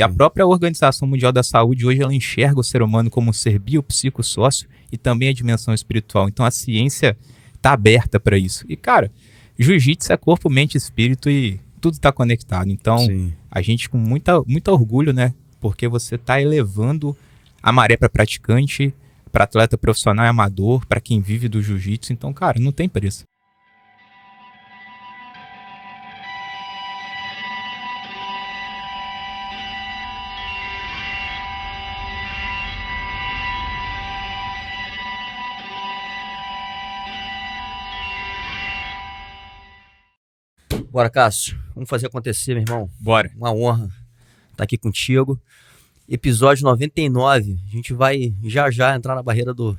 E a própria Organização Mundial da Saúde hoje ela enxerga o ser humano como um ser biopsicossócio e também a dimensão espiritual. Então a ciência está aberta para isso. E, cara, jiu-jitsu é corpo, mente, espírito e tudo está conectado. Então, Sim. a gente com muito orgulho, né? Porque você está elevando a maré para praticante, para atleta profissional e amador, para quem vive do jiu-jitsu. Então, cara, não tem preço. Bora, Cássio. Vamos fazer acontecer, meu irmão. Bora. Uma honra estar aqui contigo. Episódio 99. A gente vai já entrar na barreira dos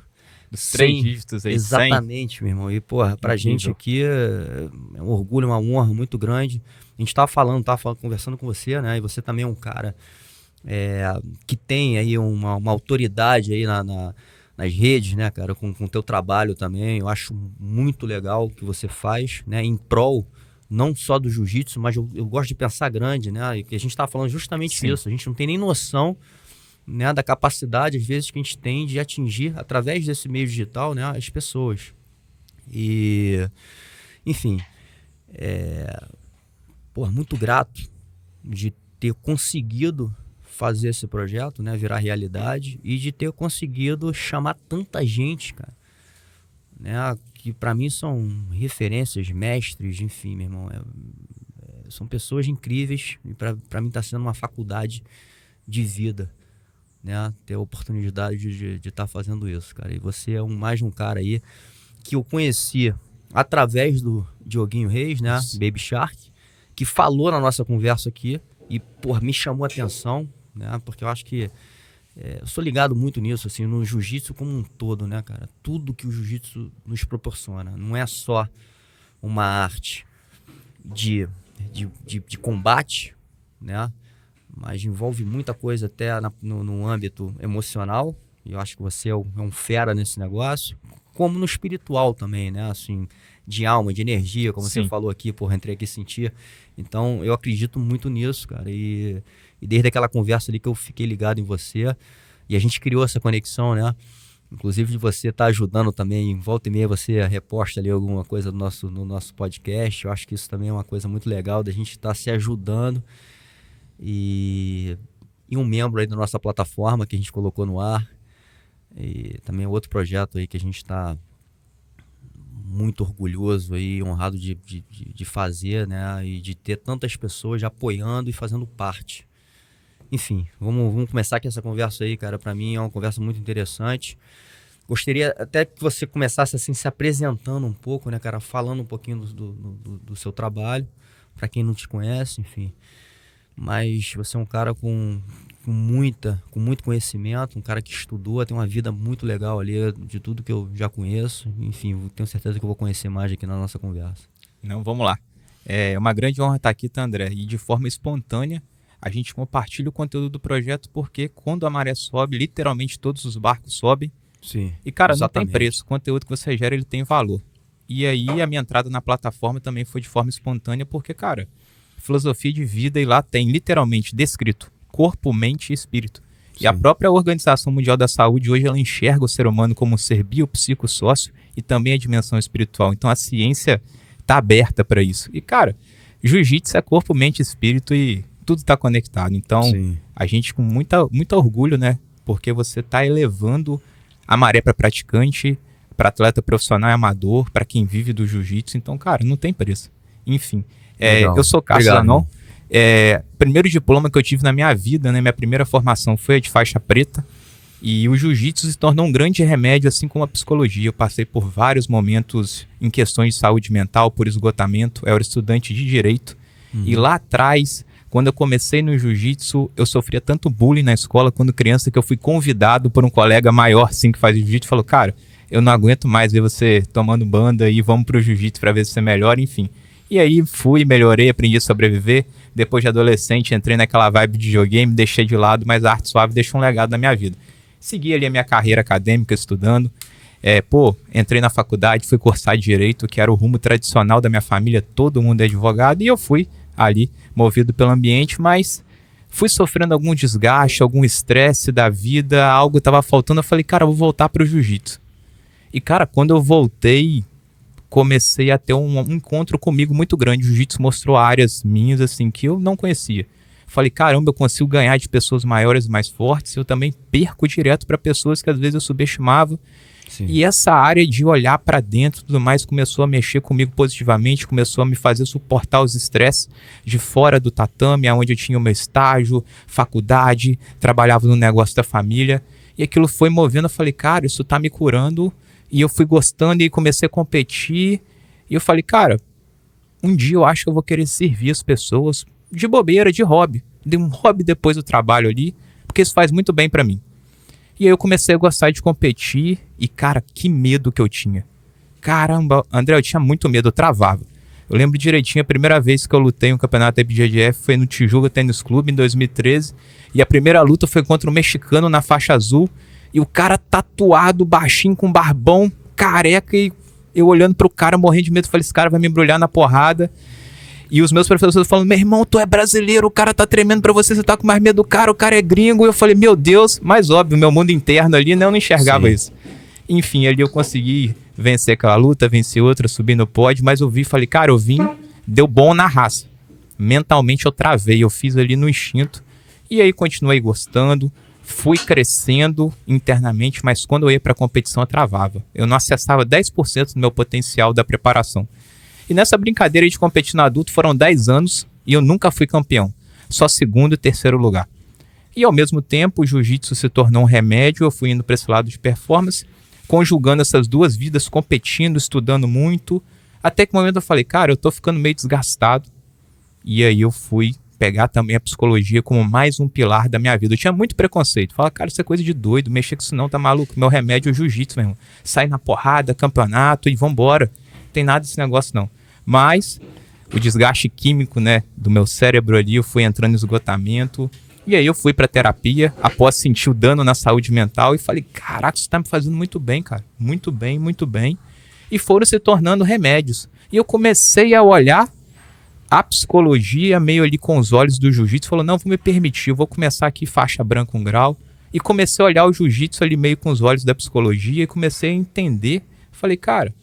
3 dígitos aí. Exatamente, 100. Meu irmão. E, porra, pra gente aqui é um orgulho, uma honra muito grande. A gente tava conversando com você, né? E você também é um cara que tem aí uma autoridade aí nas redes, né, cara? Com o teu trabalho também. Eu acho muito legal o que você faz, né? Em prol não só do jiu-jitsu, mas eu gosto de pensar grande, né? E que a gente tá falando justamente isso. A gente não tem nem noção, né, da capacidade, às vezes, que a gente tem de atingir, através desse meio digital, né, as pessoas. E, enfim, muito grato de ter conseguido fazer esse projeto, né, virar realidade, e de ter conseguido chamar tanta gente, cara, né, que pra mim são referências, mestres, enfim, meu irmão, são pessoas incríveis, e pra mim tá sendo uma faculdade de vida, né, ter a oportunidade de estar fazendo isso, cara. E você é mais um cara aí que eu conheci através do Dioguinho Reis, né, Baby Shark, que falou na nossa conversa aqui e, me chamou a atenção, né, porque eu acho que eu sou ligado muito nisso, assim, no jiu-jitsu como um todo, né, cara? Tudo que o jiu-jitsu nos proporciona. Não é só uma arte de combate, né? Mas envolve muita coisa até no âmbito emocional. E eu acho que você é um fera nesse negócio. Como no espiritual também, né? Assim, de alma, de energia, como você falou aqui, entrei aqui sentir. Então, eu acredito muito nisso, cara. E desde aquela conversa ali que eu fiquei ligado em você, e a gente criou essa conexão, né? Inclusive de você estar ajudando também, volta e meia você reposta ali alguma coisa no nosso podcast. Eu acho que isso também é uma coisa muito legal, da gente estar se ajudando. E um membro aí da nossa plataforma que a gente colocou no ar. E também outro projeto aí que a gente está muito orgulhoso e honrado de fazer, né? E de ter tantas pessoas apoiando e fazendo parte. Enfim, vamos começar aqui essa conversa aí, cara. Pra mim é uma conversa muito interessante. Gostaria até que você começasse assim, se apresentando um pouco, né, cara? Falando um pouquinho do seu trabalho, pra quem não te conhece, enfim. Mas você é um cara com muito conhecimento, um cara que estudou, tem uma vida muito legal ali, de tudo que eu já conheço. Enfim, tenho certeza que eu vou conhecer mais aqui na nossa conversa. Não, vamos lá. É uma grande honra estar aqui, tá, André? E de forma espontânea, a gente compartilha o conteúdo do projeto, porque quando a maré sobe, literalmente todos os barcos sobem. Sim. E, cara, exatamente. Não tem preço. O conteúdo que você gera, ele tem valor. E aí, a minha entrada na plataforma também foi de forma espontânea, porque, cara, filosofia de vida, e lá tem literalmente descrito corpo, mente e espírito. Sim. E a própria Organização Mundial da Saúde hoje ela enxerga o ser humano como um ser biopsicossócio e também a dimensão espiritual. Então a ciência está aberta para isso. E, cara, jiu-jitsu é corpo, mente e espírito e tudo está conectado. Então a gente com muito orgulho, né? Porque você está elevando a maré para praticante, para atleta profissional e amador, para quem vive do jiu-jitsu. Então, cara, não tem preço. Enfim, eu sou Cássio Zanon. Primeiro diploma que eu tive na minha vida, né? Minha primeira formação foi a de faixa preta. E o jiu-jitsu se tornou um grande remédio, assim como a psicologia. Eu passei por vários momentos em questões de saúde mental, por esgotamento. Eu era estudante de direito. E lá atrás, quando eu comecei no jiu-jitsu, eu sofria tanto bullying na escola quando criança, que eu fui convidado por um colega maior, assim, que faz jiu-jitsu, e falou, cara, eu não aguento mais ver você tomando banda e vamos pro jiu-jitsu para ver se você melhora, enfim. E aí fui, melhorei, aprendi a sobreviver. Depois de adolescente, entrei naquela vibe de videogame, deixei de lado, mas a arte suave deixou um legado na minha vida. Segui ali a minha carreira acadêmica, estudando. Entrei na faculdade, fui cursar Direito, que era o rumo tradicional da minha família, todo mundo é advogado, e eu fui ali, movido pelo ambiente, mas fui sofrendo algum desgaste, algum estresse da vida, algo estava faltando. Eu falei, cara, eu vou voltar pro jiu-jitsu. E, cara, quando eu voltei, comecei a ter um encontro comigo muito grande. O jiu-jitsu mostrou áreas minhas, assim, que eu não conhecia. Falei, caramba, eu consigo ganhar de pessoas maiores e mais fortes. Eu também perco direto para pessoas que às vezes eu subestimava. Sim. E essa área de olhar para dentro e tudo mais começou a mexer comigo positivamente, começou a me fazer suportar os estresses de fora do tatame, onde eu tinha o meu estágio, faculdade, trabalhava no negócio da família. E aquilo foi movendo, eu falei, cara, isso tá me curando. E eu fui gostando e comecei a competir. E eu falei, cara, um dia eu acho que eu vou querer servir as pessoas de bobeira, de hobby. De um hobby depois do trabalho ali, porque isso faz muito bem pra mim. E aí eu comecei a gostar de competir e, cara, que medo que eu tinha. Caramba, André, eu tinha muito medo, eu travava. Eu lembro direitinho, a primeira vez que eu lutei um campeonato IBJJF foi no Tijuca Tênis Clube, em 2013. E a primeira luta foi contra um mexicano na faixa azul. E o cara tatuado, baixinho, com barbão, careca. E eu olhando pro cara, morrendo de medo, falei, esse cara vai me embrulhar na porrada. E os meus professores falando, meu irmão, tu é brasileiro, o cara tá tremendo pra você, você tá com mais medo do cara, o cara é gringo. E eu falei, meu Deus, mas óbvio, meu mundo interno ali, né, eu não enxergava Sim. isso. Enfim, ali eu consegui vencer aquela luta, vencer outra, subir no pódio, mas eu vi, falei, cara, eu vim, deu bom na raça. Mentalmente eu travei, eu fiz ali no instinto. E aí continuei gostando, fui crescendo internamente, mas quando eu ia pra competição eu travava. Eu não acessava 10% do meu potencial da preparação. E nessa brincadeira de competir no adulto foram 10 anos e eu nunca fui campeão. Só segundo e terceiro lugar. E ao mesmo tempo o jiu-jitsu se tornou um remédio, eu fui indo para esse lado de performance, conjugando essas duas vidas, competindo, estudando muito, até que no momento eu falei, cara, eu tô ficando meio desgastado. E aí eu fui pegar também a psicologia como mais um pilar da minha vida. Eu tinha muito preconceito. Falava, cara, isso é coisa de doido, mexer com isso não, tá maluco? Meu remédio é o jiu-jitsu, meu irmão. Sai na porrada, campeonato e vambora. Não tem nada desse negócio não. Mas o desgaste químico, né, do meu cérebro ali, eu fui entrando em esgotamento. E aí eu fui pra terapia, após sentir o dano na saúde mental, e falei, caraca, isso tá me fazendo muito bem, cara. Muito bem, muito bem. E foram se tornando remédios. E eu comecei a olhar a psicologia meio ali com os olhos do jiu-jitsu. Falou, não, vou me permitir, eu vou começar aqui faixa branca 1 grau. E comecei a olhar o jiu-jitsu ali meio com os olhos da psicologia e comecei a entender. Falei, cara,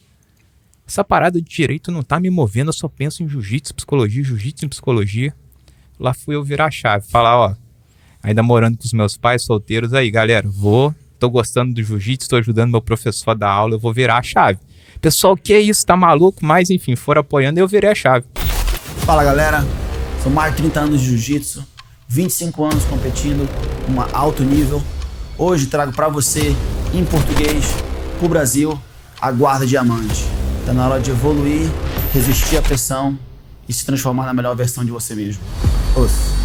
essa parada de direito não tá me movendo, eu só penso em jiu-jitsu, jiu-jitsu e psicologia. Lá fui eu virar a chave, falar, ó, ainda morando com os meus pais solteiros, aí galera, tô gostando do jiu-jitsu, tô ajudando meu professor a dar aula, eu vou virar a chave. Pessoal, que é isso, tá maluco? Mas enfim, foram apoiando e eu virei a chave. Fala galera, são mais de 30 anos de jiu-jitsu, 25 anos competindo com alto nível. Hoje trago pra você, em português, pro Brasil, a guarda diamante. Tá na hora de evoluir, resistir à pressão e se transformar na melhor versão de você mesmo. Ouça.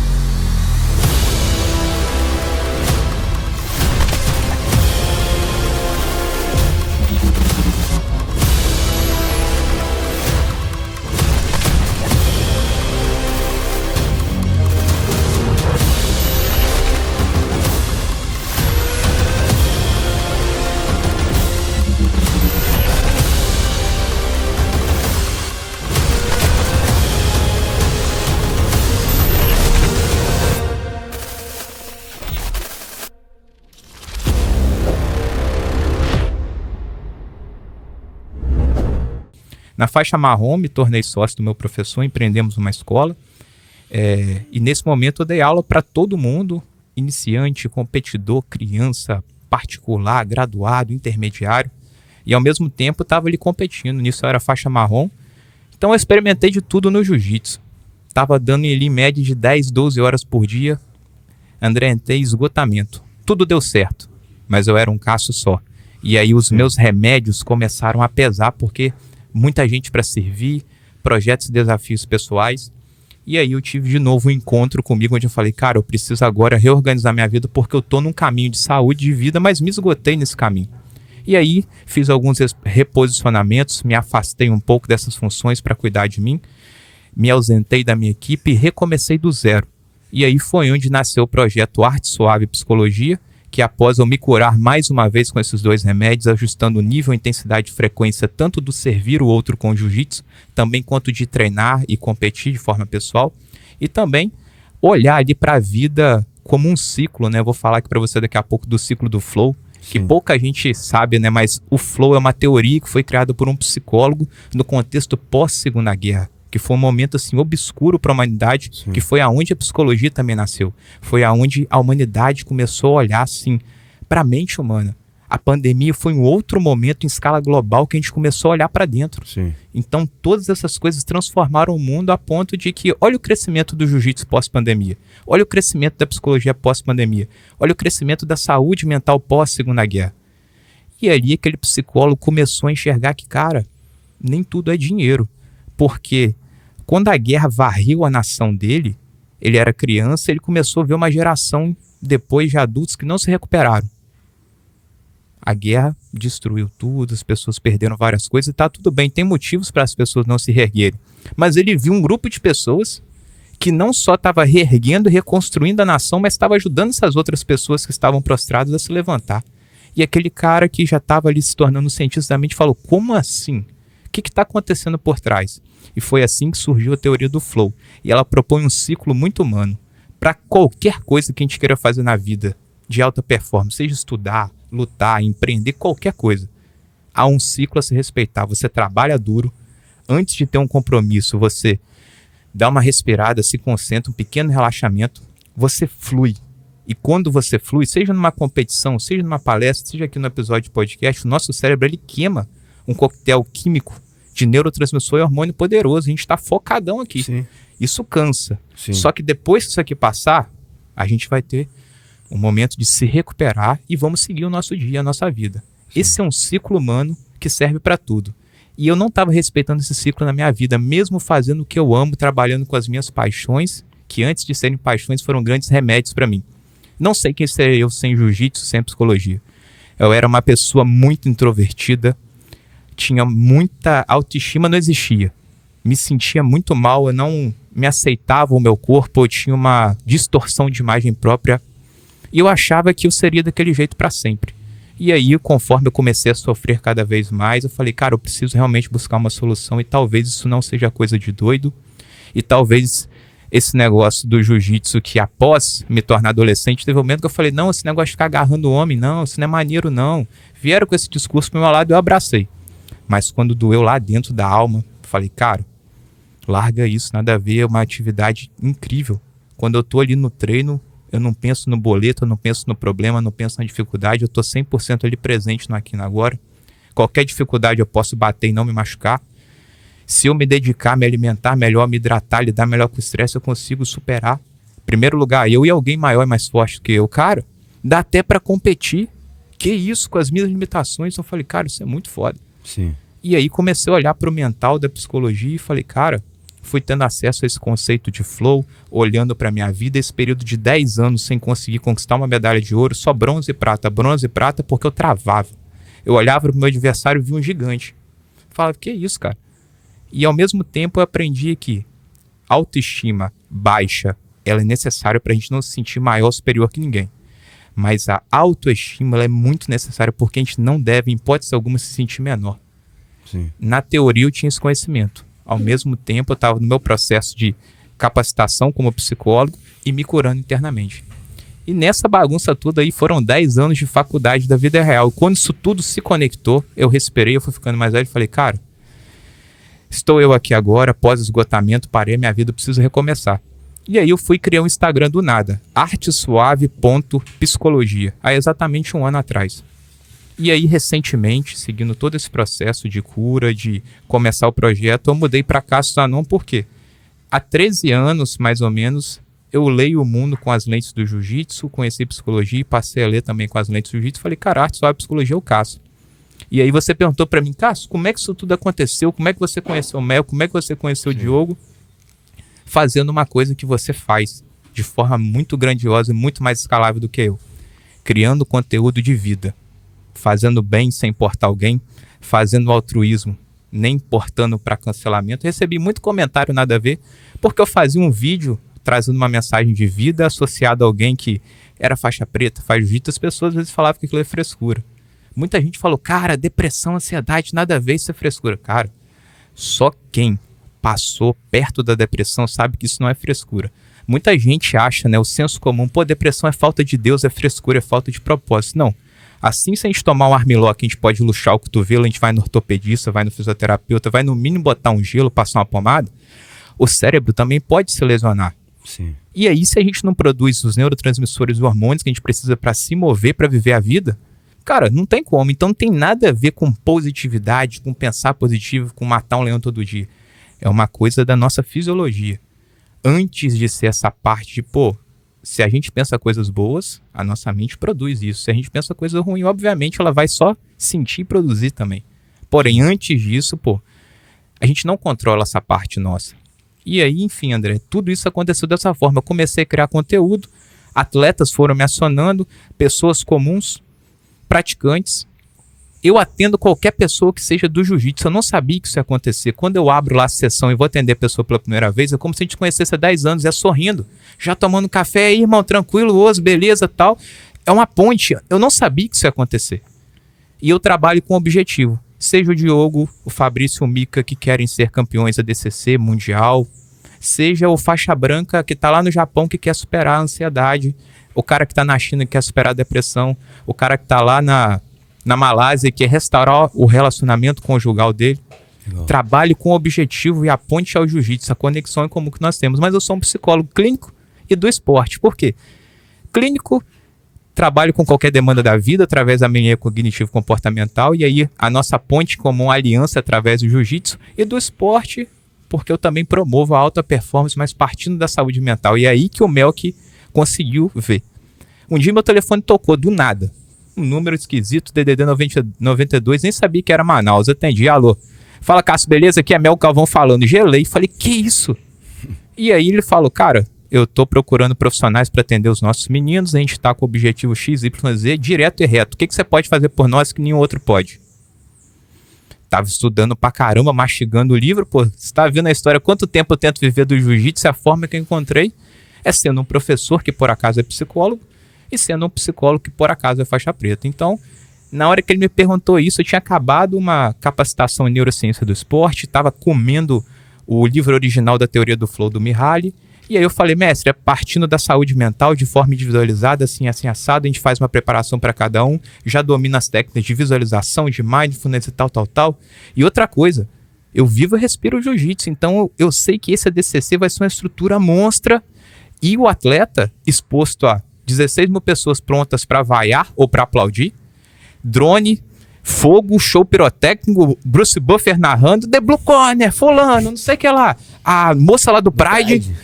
Na faixa marrom, me tornei sócio do meu professor, empreendemos uma escola. E nesse momento eu dei aula para todo mundo, iniciante, competidor, criança, particular, graduado, intermediário. E ao mesmo tempo estava ali competindo, nisso eu era faixa marrom. Então eu experimentei de tudo no jiu-jitsu. Estava dando ali em média de 10, 12 horas por dia. André, entrei em esgotamento. Tudo deu certo, mas eu era um caço só. E aí os meus remédios começaram a pesar, porque muita gente para servir, projetos e desafios pessoais. E aí eu tive de novo um encontro comigo, onde eu falei, cara, eu preciso agora reorganizar minha vida, porque eu tô num caminho de saúde, de vida, mas me esgotei nesse caminho. E aí fiz alguns reposicionamentos, me afastei um pouco dessas funções para cuidar de mim, me ausentei da minha equipe e recomecei do zero. E aí foi onde nasceu o projeto Arte Suave Psicologia, que após eu me curar mais uma vez com esses 2 remédios, ajustando o nível, intensidade e frequência tanto do servir o outro com o jiu-jitsu, também quanto de treinar e competir de forma pessoal, e também olhar ali para a vida como um ciclo, né? Eu vou falar aqui para você daqui a pouco do ciclo do flow, que pouca gente sabe, né? Mas o flow é uma teoria que foi criada por um psicólogo no contexto pós-Segunda Guerra, que foi um momento assim obscuro para a humanidade, que foi aonde a psicologia também nasceu. Foi aonde a humanidade começou a olhar assim para a mente humana. A pandemia foi um outro momento em escala global que a gente começou a olhar para dentro. Então todas essas coisas transformaram o mundo a ponto de que olha o crescimento do jiu-jitsu pós-pandemia, olha o crescimento da psicologia pós-pandemia, olha o crescimento da saúde mental pós-Segunda Guerra. E ali aquele psicólogo começou a enxergar que, cara, nem tudo é dinheiro. Porque quando a guerra varreu a nação dele, ele era criança, ele começou a ver uma geração depois de adultos que não se recuperaram. A guerra destruiu tudo, as pessoas perderam várias coisas e tá tudo bem, tem motivos para as pessoas não se reerguerem. Mas ele viu um grupo de pessoas que não só estava reerguendo e reconstruindo a nação, mas estava ajudando essas outras pessoas que estavam prostradas a se levantar. E aquele cara que já estava ali se tornando cientista da mente falou, como assim? O que está acontecendo por trás? E foi assim que surgiu a teoria do flow. E ela propõe um ciclo muito humano para qualquer coisa que a gente queira fazer na vida de alta performance, seja estudar, lutar, empreender, qualquer coisa. Há um ciclo a se respeitar. Você trabalha duro, antes de ter um compromisso, você dá uma respirada, se concentra, um pequeno relaxamento, você flui. E quando você flui, seja numa competição, seja numa palestra, seja aqui no episódio de podcast, o nosso cérebro ele queima um coquetel químico de neurotransmissor e hormônio poderoso. A gente está focadão aqui. Sim. Isso cansa. Sim. Só que depois que isso aqui passar, a gente vai ter um momento de se recuperar e vamos seguir o nosso dia, a nossa vida. Sim. Esse é um ciclo humano que serve para tudo. E eu não estava respeitando esse ciclo na minha vida, mesmo fazendo o que eu amo, trabalhando com as minhas paixões, que antes de serem paixões foram grandes remédios para mim. Não sei quem seria eu sem jiu-jitsu, sem psicologia. Eu era uma pessoa muito introvertida, tinha muita autoestima, não existia. Me sentia muito mal, eu não me aceitava o meu corpo, eu tinha uma distorção de imagem própria. E eu achava que eu seria daquele jeito para sempre. E aí, conforme eu comecei a sofrer cada vez mais, eu falei, cara, eu preciso realmente buscar uma solução e talvez isso não seja coisa de doido. E talvez esse negócio do jiu-jitsu que após me tornar adolescente, teve um momento que eu falei, não, esse negócio de ficar agarrando o homem, não, isso não é maneiro, não. Vieram com esse discurso pro meu lado e eu abracei. Mas quando doeu lá dentro da alma, eu falei, cara, larga isso, nada a ver, é uma atividade incrível. Quando eu tô ali no treino, eu não penso no boleto, eu não penso no problema, eu não penso na dificuldade, eu tô 100% ali presente no aqui e no agora. Qualquer dificuldade eu posso bater e não me machucar. Se eu me dedicar, me alimentar melhor, me hidratar, lidar melhor com o estresse, eu consigo superar. Em primeiro lugar, eu e alguém maior e mais forte que eu. Cara, dá até pra competir. Que isso, com as minhas limitações. Eu falei, cara, isso é muito foda. Sim. E aí comecei a olhar pro mental da psicologia e falei, cara, fui tendo acesso a esse conceito de flow, olhando pra minha vida, esse período de 10 anos sem conseguir conquistar uma medalha de ouro, só bronze e prata, porque eu travava. Eu olhava pro meu adversário e via um gigante. Falava, que isso, cara? E ao mesmo tempo eu aprendi que autoestima baixa, ela é necessária pra gente não se sentir maior ou superior que ninguém. Mas a autoestima ela é muito necessária porque a gente não deve, em hipótese alguma, se sentir menor. Sim. Na teoria eu tinha esse conhecimento. Ao mesmo tempo eu estava no meu processo de capacitação como psicólogo e me curando internamente. E nessa bagunça toda aí foram 10 anos de faculdade da vida real. Quando isso tudo se conectou, eu respirei, eu fui ficando mais velho e falei, cara, estou eu aqui agora, após esgotamento, parei minha vida, preciso recomeçar. E aí eu fui criar um Instagram do nada, artesuave.psicologia, há exatamente 1 ano atrás. E aí recentemente, seguindo todo esse processo de cura, de começar o projeto, eu mudei para Cassius Anon porque há 13 anos, mais ou menos, eu leio o mundo com as lentes do jiu-jitsu, conheci psicologia e passei a ler também com as lentes do jiu-jitsu. Falei, cara, artesuave psicologia é o Cassius. E aí você perguntou para mim, Cassius, como é que isso tudo aconteceu? Como é que você conheceu o Mel? Como é que você conheceu o Diogo? Fazendo uma coisa que você faz de forma muito grandiosa e muito mais escalável do que eu. Criando conteúdo de vida. Fazendo bem sem importar alguém. Fazendo altruísmo, nem importando para cancelamento. Recebi muito comentário nada a ver, porque eu fazia um vídeo trazendo uma mensagem de vida associada a alguém que era faixa preta, faz jiu-jitsu. As pessoas às vezes falavam que aquilo é frescura. Muita gente falou, cara, depressão, ansiedade, nada a ver, isso é frescura. Cara, só quem passou perto da depressão sabe que isso não é frescura. Muita gente acha, né, o senso comum, pô, depressão é falta de Deus, é frescura, é falta de propósito. Não. Assim, se a gente tomar um Armlock, a gente pode luxar o cotovelo, a gente vai no ortopedista, vai no fisioterapeuta, vai no mínimo botar um gelo, passar uma pomada, o cérebro também pode se lesionar. Sim. E aí, se a gente não produz os neurotransmissores e hormônios que a gente precisa para se mover, para viver a vida, cara, não tem como. Então não tem nada a ver com positividade, com pensar positivo, com matar um leão todo dia. É uma coisa da nossa fisiologia. Antes de ser essa parte de, pô, se a gente pensa coisas boas, a nossa mente produz isso. Se a gente pensa coisa ruim, obviamente ela vai só sentir e produzir também. Porém, antes disso, pô, a gente não controla essa parte nossa. E aí, enfim, André, tudo isso aconteceu dessa forma. Eu comecei a criar conteúdo, atletas foram me acionando, pessoas comuns, praticantes. Eu atendo qualquer pessoa que seja do jiu-jitsu. Eu não sabia que isso ia acontecer. Quando eu abro lá a sessão e vou atender a pessoa pela primeira vez, é como se a gente conhecesse há 10 anos, é sorrindo, já tomando café, aí, irmão, tranquilo, osso, beleza, tal. É uma ponte. Eu não sabia que isso ia acontecer. E eu trabalho com objetivo. Seja o Diogo, o Fabrício, o Mika, que querem ser campeões ADCC, mundial. Seja o faixa branca que está lá no Japão, que quer superar a ansiedade. O cara que está na China, que quer superar a depressão. O cara que está lá na Malásia, que quer restaurar o relacionamento conjugal dele. Legal. Trabalho com o objetivo e a ponte ao jiu-jitsu, a conexão em comum que nós temos. Mas eu sou um psicólogo clínico e do esporte. Por quê? Clínico, trabalho com qualquer demanda da vida através da minha cognitivo-comportamental, e aí a nossa ponte comum, a aliança através do jiu-jitsu, e do esporte, porque eu também promovo a alta performance, mas partindo da saúde mental. E é aí que o Melk conseguiu ver. Um dia meu telefone tocou do nada. Um número esquisito, DDD 92, nem sabia que era Manaus. Atendi, alô. Fala, Cássio, beleza? Aqui é Mel Calvão falando. Gelei, falei, que isso? E aí ele falou, cara, eu tô procurando profissionais para atender os nossos meninos, a gente tá com o objetivo XYZ, direto e reto. O que você pode fazer por nós que nenhum outro pode? Tava estudando pra caramba, mastigando o livro, pô, você tá vendo a história, quanto tempo eu tento viver do jiu-jitsu, a forma que eu encontrei é sendo um professor que por acaso é psicólogo, e sendo um psicólogo que por acaso é faixa preta. Então, na hora que ele me perguntou isso, eu tinha acabado uma capacitação em neurociência do esporte, estava comendo o livro original da teoria do flow do Mihaly, e aí eu falei, mestre, partindo da saúde mental de forma individualizada, assim assado, a gente faz uma preparação para cada um, já domina as técnicas de visualização, de mindfulness e tal. E outra coisa, eu vivo e respiro o jiu-jitsu, então eu sei que esse ADCC vai ser uma estrutura monstra, e o atleta exposto a 16 mil pessoas prontas para vaiar ou para aplaudir, drone, fogo, show pirotécnico, Bruce Buffer narrando, The Blue Corner, fulano, não sei o que lá, a moça lá do Pride.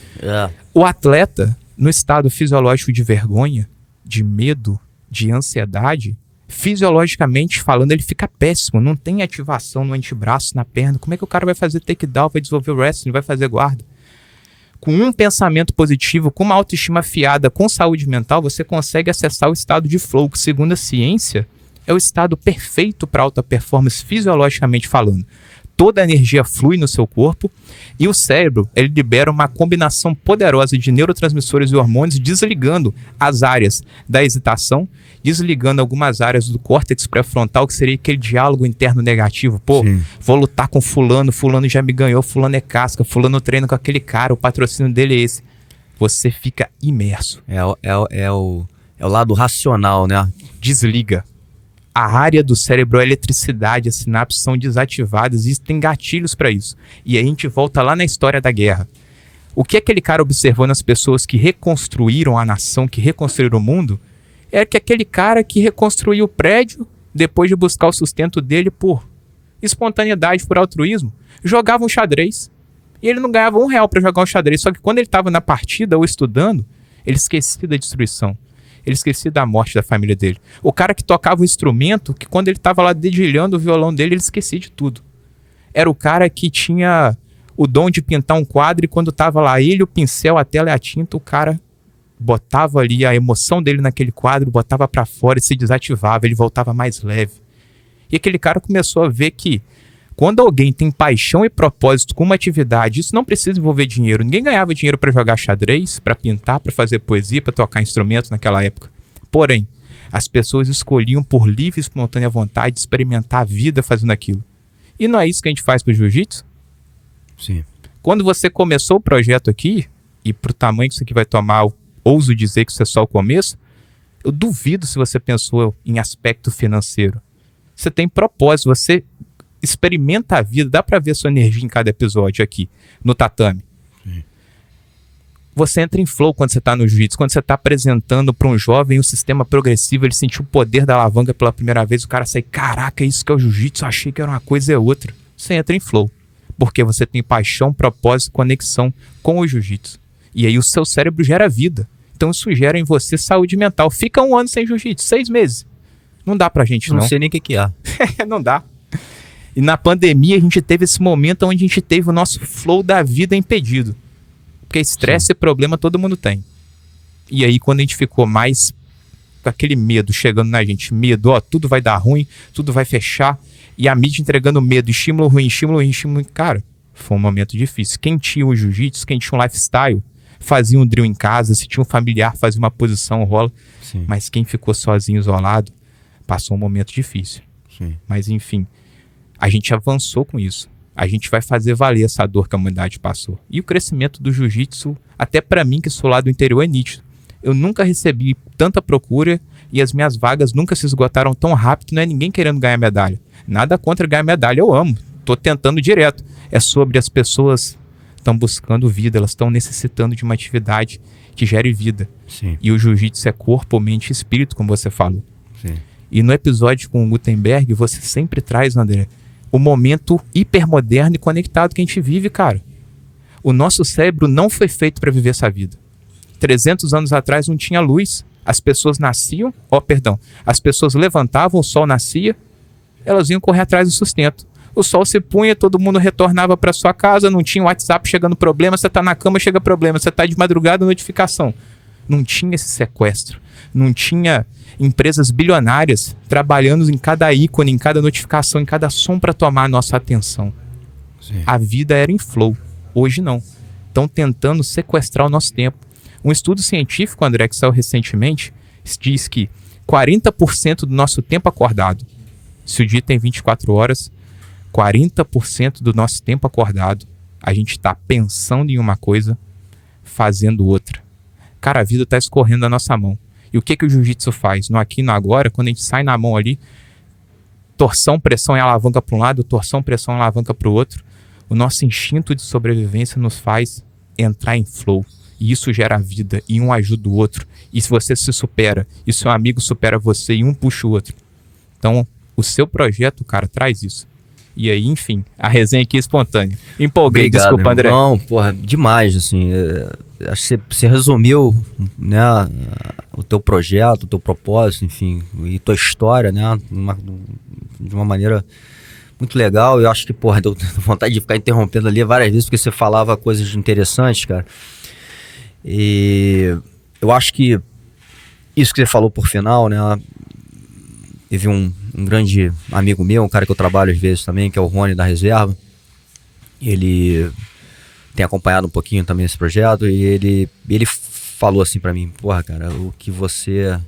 O atleta, no estado fisiológico de vergonha, de medo, de ansiedade, fisiologicamente falando, ele fica péssimo, não tem ativação no antebraço, na perna. Como é que o cara vai fazer takedown, vai desenvolver o wrestling, vai fazer guarda? Com um pensamento positivo, com uma autoestima afiada, com saúde mental, você consegue acessar o estado de flow, que segundo a ciência, é o estado perfeito para alta performance fisiologicamente falando. Toda a energia flui no seu corpo e o cérebro, ele libera uma combinação poderosa de neurotransmissores e hormônios, desligando as áreas da hesitação, desligando algumas áreas do córtex pré-frontal, que seria aquele diálogo interno negativo. Pô, sim, vou lutar com fulano, fulano já me ganhou, fulano é casca, fulano treina com aquele cara, o patrocínio dele é esse. Você fica imerso. É o lado racional, né? Desliga. A área do cérebro, a eletricidade, as sinapses são desativadas e tem gatilhos para isso. E aí a gente volta lá na história da guerra. O que aquele cara observou nas pessoas que reconstruíram a nação, que reconstruíram o mundo, é que aquele cara que reconstruiu o prédio, depois de buscar o sustento dele por espontaneidade, por altruísmo, jogava um xadrez. E ele não ganhava R$1 para jogar um xadrez, só que quando ele estava na partida ou estudando, ele esquecia da destruição. Ele esquecia da morte da família dele. O cara que tocava o instrumento, que quando ele estava lá dedilhando o violão dele, ele esquecia de tudo. Era o cara que tinha o dom de pintar um quadro e quando estava lá ele, o pincel, a tela e a tinta, o cara botava ali a emoção dele naquele quadro, botava para fora e se desativava, ele voltava mais leve. E aquele cara começou a ver que quando alguém tem paixão e propósito com uma atividade, isso não precisa envolver dinheiro. Ninguém ganhava dinheiro para jogar xadrez, para pintar, para fazer poesia, para tocar instrumentos naquela época. Porém, as pessoas escolhiam por livre e espontânea vontade experimentar a vida fazendo aquilo. E não é isso que a gente faz para o jiu-jitsu? Sim. Quando você começou o projeto aqui, e pro tamanho que isso aqui vai tomar, eu ouso dizer que isso é só o começo, eu duvido se você pensou em aspecto financeiro. Você tem propósito, você experimenta a vida, dá pra ver a sua energia em cada episódio aqui, no tatame. Sim. Você entra em flow quando você tá no jiu-jitsu, quando você tá apresentando pra um jovem um sistema progressivo, ele sentiu o poder da alavanca pela primeira vez, o cara sai, caraca, isso que é o jiu-jitsu, eu achei que era uma coisa e é outra. Você entra em flow, porque você tem paixão, propósito, conexão com o jiu-jitsu. E aí o seu cérebro gera vida. Então isso gera em você saúde mental. Fica 1 ano sem jiu-jitsu, 6 meses. Não dá pra gente, não. Não sei nem o que é. Não dá. E na pandemia a gente teve esse momento onde a gente teve o nosso flow da vida impedido. Porque estresse e problema todo mundo tem. E aí quando a gente ficou mais com aquele medo chegando na gente, medo, ó, tudo vai dar ruim, tudo vai fechar, e a mídia entregando medo, estímulo ruim, cara, foi um momento difícil. Quem tinha o jiu-jitsu, quem tinha um lifestyle, fazia um drill em casa, se tinha um familiar, fazia uma posição, rola. Sim. Mas quem ficou sozinho, isolado, passou um momento difícil. Sim. Mas enfim, a gente avançou com isso. A gente vai fazer valer essa dor que a humanidade passou. E o crescimento do jiu-jitsu, até pra mim que sou lá do interior, é nítido. Eu nunca recebi tanta procura e as minhas vagas nunca se esgotaram tão rápido. Não é ninguém querendo ganhar medalha. Nada contra ganhar medalha, eu amo. Tô tentando direto. É sobre as pessoas estão buscando vida, elas estão necessitando de uma atividade que gere vida. Sim. E o jiu-jitsu é corpo, mente e espírito, como você falou. Sim. E no episódio com o Gutenberg, você sempre traz, André, o momento hipermoderno e conectado que a gente vive, cara. O nosso cérebro não foi feito para viver essa vida. 300 anos atrás não tinha luz. As pessoas nasciam, as pessoas levantavam, o sol nascia, elas iam correr atrás do sustento. O sol se punha, todo mundo retornava para sua casa, não tinha WhatsApp chegando problema, você tá na cama, chega problema, você tá de madrugada, notificação. Não tinha esse sequestro, não tinha empresas bilionárias trabalhando em cada ícone, em cada notificação, em cada som para tomar a nossa atenção. Sim. A vida era em flow, hoje não. Estão tentando sequestrar o nosso tempo. Um estudo científico, André, que saiu recentemente, diz que 40% do nosso tempo acordado, se o dia tem 24 horas, 40% do nosso tempo acordado, a gente está pensando em uma coisa, fazendo outra. Cara, a vida está escorrendo da nossa mão. E o que o jiu-jitsu faz? No aqui e no agora, quando a gente sai na mão ali, torção, pressão e alavanca para um lado, torção, pressão e alavanca para o outro, o nosso instinto de sobrevivência nos faz entrar em flow. E isso gera vida, e um ajuda o outro. E se você se supera, e seu amigo supera você, e um puxa o outro. Então, o seu projeto, cara, traz isso. E aí, enfim, a resenha aqui é espontânea. Empolguei, Obrigado, desculpa, André. Não, porra, demais, assim. Acho que você resumiu, né, o teu projeto, o teu propósito, enfim, e tua história, né, de uma maneira muito legal. Eu acho que, porra, deu vontade de ficar interrompendo ali várias vezes, porque você falava coisas interessantes, cara. E eu acho que isso que você falou por final, né, teve um grande amigo meu, um cara que eu trabalho às vezes também, que é o Rony da Reserva. Ele tem acompanhado um pouquinho também esse projeto e ele falou assim pra mim, porra, cara, o que você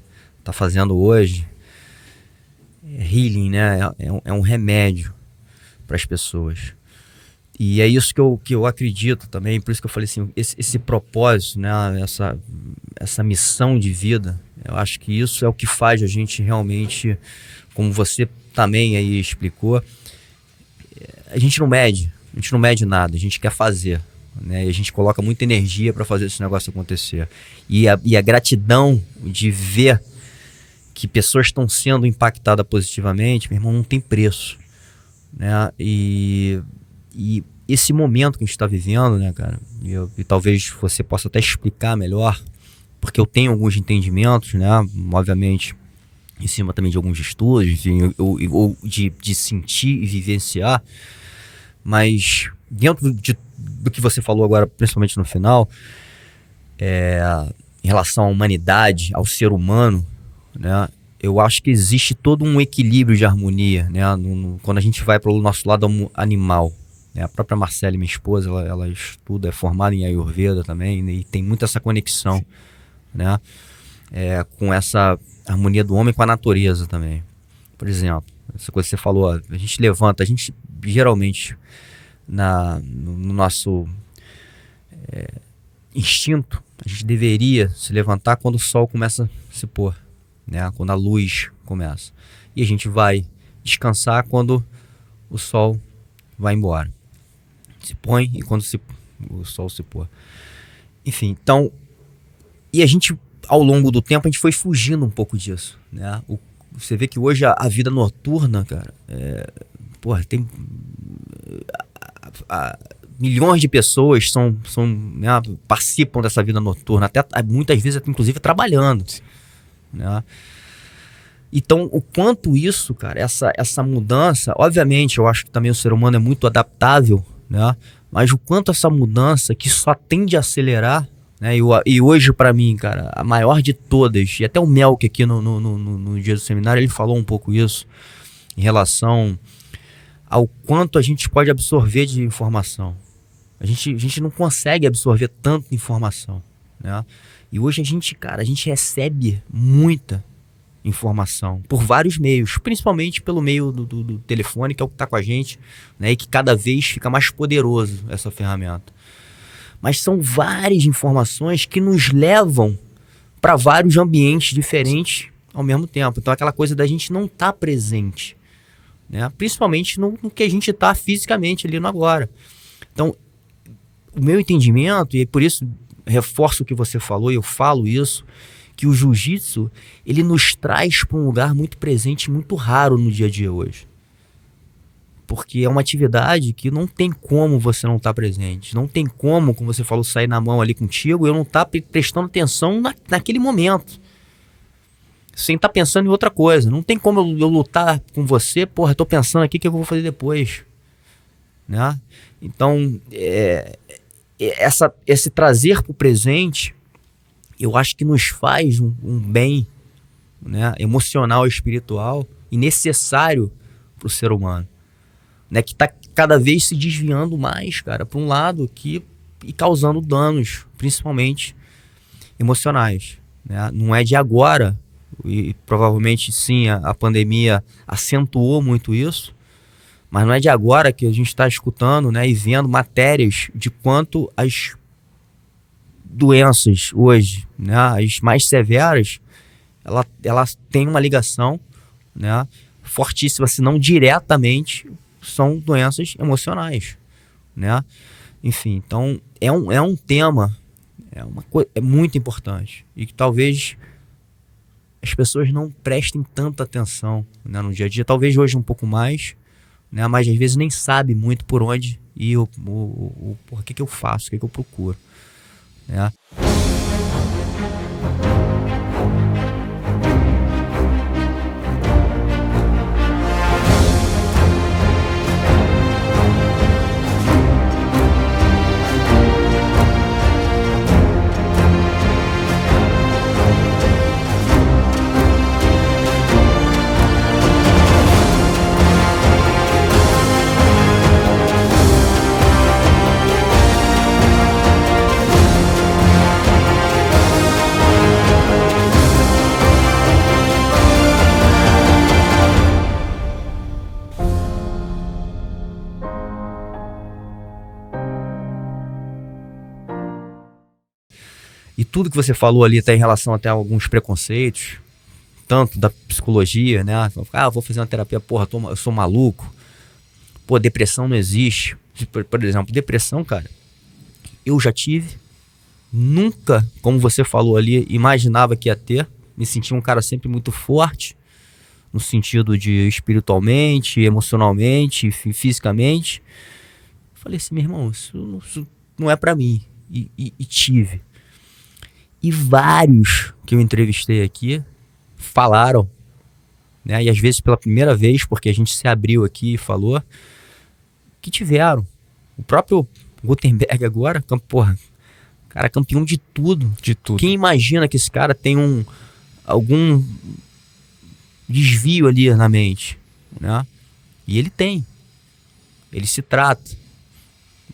tá fazendo hoje é healing, né? É um remédio para as pessoas. E é isso que eu acredito também, por isso que eu falei assim, esse propósito, né? Essa missão de vida, eu acho que isso é o que faz a gente realmente, como você também aí explicou, a gente não mede nada, a gente quer fazer, né? E a gente coloca muita energia para fazer esse negócio acontecer. E a gratidão de ver que pessoas estão sendo impactadas positivamente, meu irmão, não tem preço, né? E esse momento que a gente está vivendo, né, cara, e talvez você possa até explicar melhor, porque eu tenho alguns entendimentos, né, obviamente, em cima também de alguns estudos, enfim, ou de sentir e vivenciar, mas dentro do que você falou agora, principalmente no final, em relação à humanidade, ao ser humano, né, eu acho que existe todo um equilíbrio de harmonia, né, quando a gente vai para o nosso lado animal. A própria Marcele, minha esposa, ela estuda, é formada em Ayurveda também, né, e tem muito essa conexão, né, com essa harmonia do homem com a natureza também. Por exemplo, essa coisa que você falou, a gente levanta, a gente geralmente no nosso instinto, a gente deveria se levantar quando o sol começa a se pôr, né? Quando a luz começa. E a gente vai descansar quando o sol vai embora. Se põe e quando o sol se pôr. Enfim, então... E a gente, ao longo do tempo, a gente foi fugindo um pouco disso, né? Você vê que hoje a vida noturna, cara, tem... milhões de pessoas né, participam dessa vida noturna, até muitas vezes, inclusive, trabalhando, né? Então, o quanto isso, cara, essa mudança, obviamente, eu acho que também o ser humano é muito adaptável, né? Mas o quanto essa mudança, que só tende a acelerar, né? E hoje, para mim, cara, a maior de todas, e até o Melk aqui no dia do seminário, ele falou um pouco isso, em relação ao quanto a gente pode absorver de informação. A gente não consegue absorver tanta informação, né? E hoje a gente recebe muita informação por vários meios, principalmente pelo meio do telefone, que é o que está com a gente, né? E que cada vez fica mais poderoso essa ferramenta. Mas são várias informações que nos levam para vários ambientes diferentes ao mesmo tempo. Então aquela coisa da gente não estar presente, né? Principalmente no que a gente está fisicamente ali no agora. Então, o meu entendimento, e por isso reforço o que você falou, e eu falo isso, que o jiu-jitsu, ele nos traz para um lugar muito presente, muito raro no dia a dia hoje. Porque é uma atividade que não tem como você não estar presente. Não tem como você falou, sair na mão ali contigo e eu não estar prestando atenção naquele momento. Sem estar pensando em outra coisa. Não tem como eu lutar com você, porra, tô pensando aqui o que eu vou fazer depois. Né? Então, esse trazer para o presente, eu acho que nos faz um bem, né, emocional e espiritual e necessário para o ser humano, né, que está cada vez se desviando mais, cara, para um lado e causando danos, principalmente emocionais, né? Não é de agora, e provavelmente sim, a pandemia acentuou muito isso, mas não é de agora que a gente está escutando, né, e vendo matérias de quanto as doenças hoje, né, as mais severas, elas têm uma ligação, né, fortíssima, se não diretamente, são doenças emocionais, né? Enfim, então é um tema, é muito importante e que talvez as pessoas não prestem tanta atenção, né, no dia a dia, talvez hoje um pouco mais, né, mas às vezes nem sabe muito por onde e o que eu faço, o que eu procuro, né? E tudo que você falou ali até em relação até a alguns preconceitos, tanto da psicologia, né? Vou fazer uma terapia, porra, eu sou maluco. Pô, depressão não existe. Por exemplo, depressão, cara, eu já tive. Nunca, como você falou ali, imaginava que ia ter. Me sentia um cara sempre muito forte, no sentido de espiritualmente, emocionalmente, fisicamente. Falei assim, meu irmão, isso não é pra mim. E tive. E vários que eu entrevistei aqui falaram, né? E às vezes pela primeira vez, porque a gente se abriu aqui e falou, que tiveram. O próprio Gutenberg agora, porra, cara, campeão de tudo. De tudo. Quem imagina que esse cara tem algum desvio ali na mente, né? E ele tem. Ele se trata,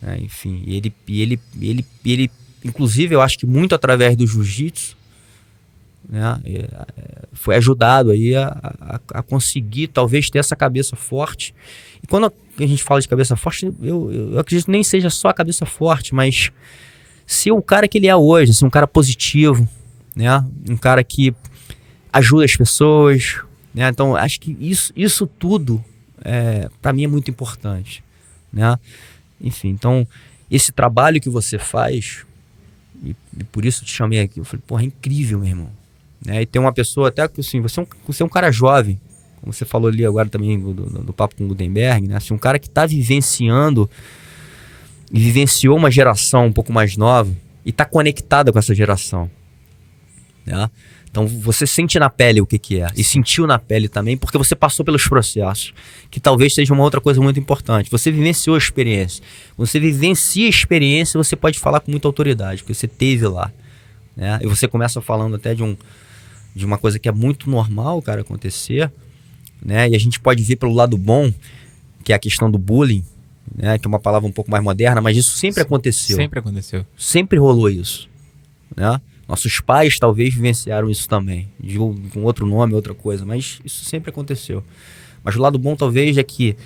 né? Enfim, ele inclusive, eu acho que muito através do jiu-jitsu, né, foi ajudado aí a conseguir talvez ter essa cabeça forte. E quando a gente fala de cabeça forte, eu acredito que nem seja só a cabeça forte, mas ser o cara que ele é hoje, assim, um cara positivo, né? Um cara que ajuda as pessoas, né? Então, acho que isso tudo, para mim, é muito importante, né? Enfim, então, esse trabalho que você faz, e por isso eu te chamei aqui, eu falei, porra, é incrível, meu irmão. Né? E tem uma pessoa, até que assim, você é um cara jovem, como você falou ali agora também do papo com o Gutenberg, né? Assim, um cara que está vivenciando e vivenciou uma geração um pouco mais nova e está conectada com essa geração, né? Então você sente na pele o que é, e sentiu na pele também, porque você passou pelos processos, que talvez seja uma outra coisa muito importante. Você vivenciou a experiência. Quando você vivencia a experiência, você pode falar com muita autoridade, porque você teve lá, né? E você começa falando até de uma coisa que é muito normal, cara, acontecer, né? E a gente pode ver pelo lado bom, que é a questão do bullying, né? Que é uma palavra um pouco mais moderna, mas isso sempre aconteceu. Sempre aconteceu. Sempre rolou isso, né? Nossos pais talvez vivenciaram isso também, com outro nome, outra coisa, mas isso sempre aconteceu. Mas o lado bom talvez é que,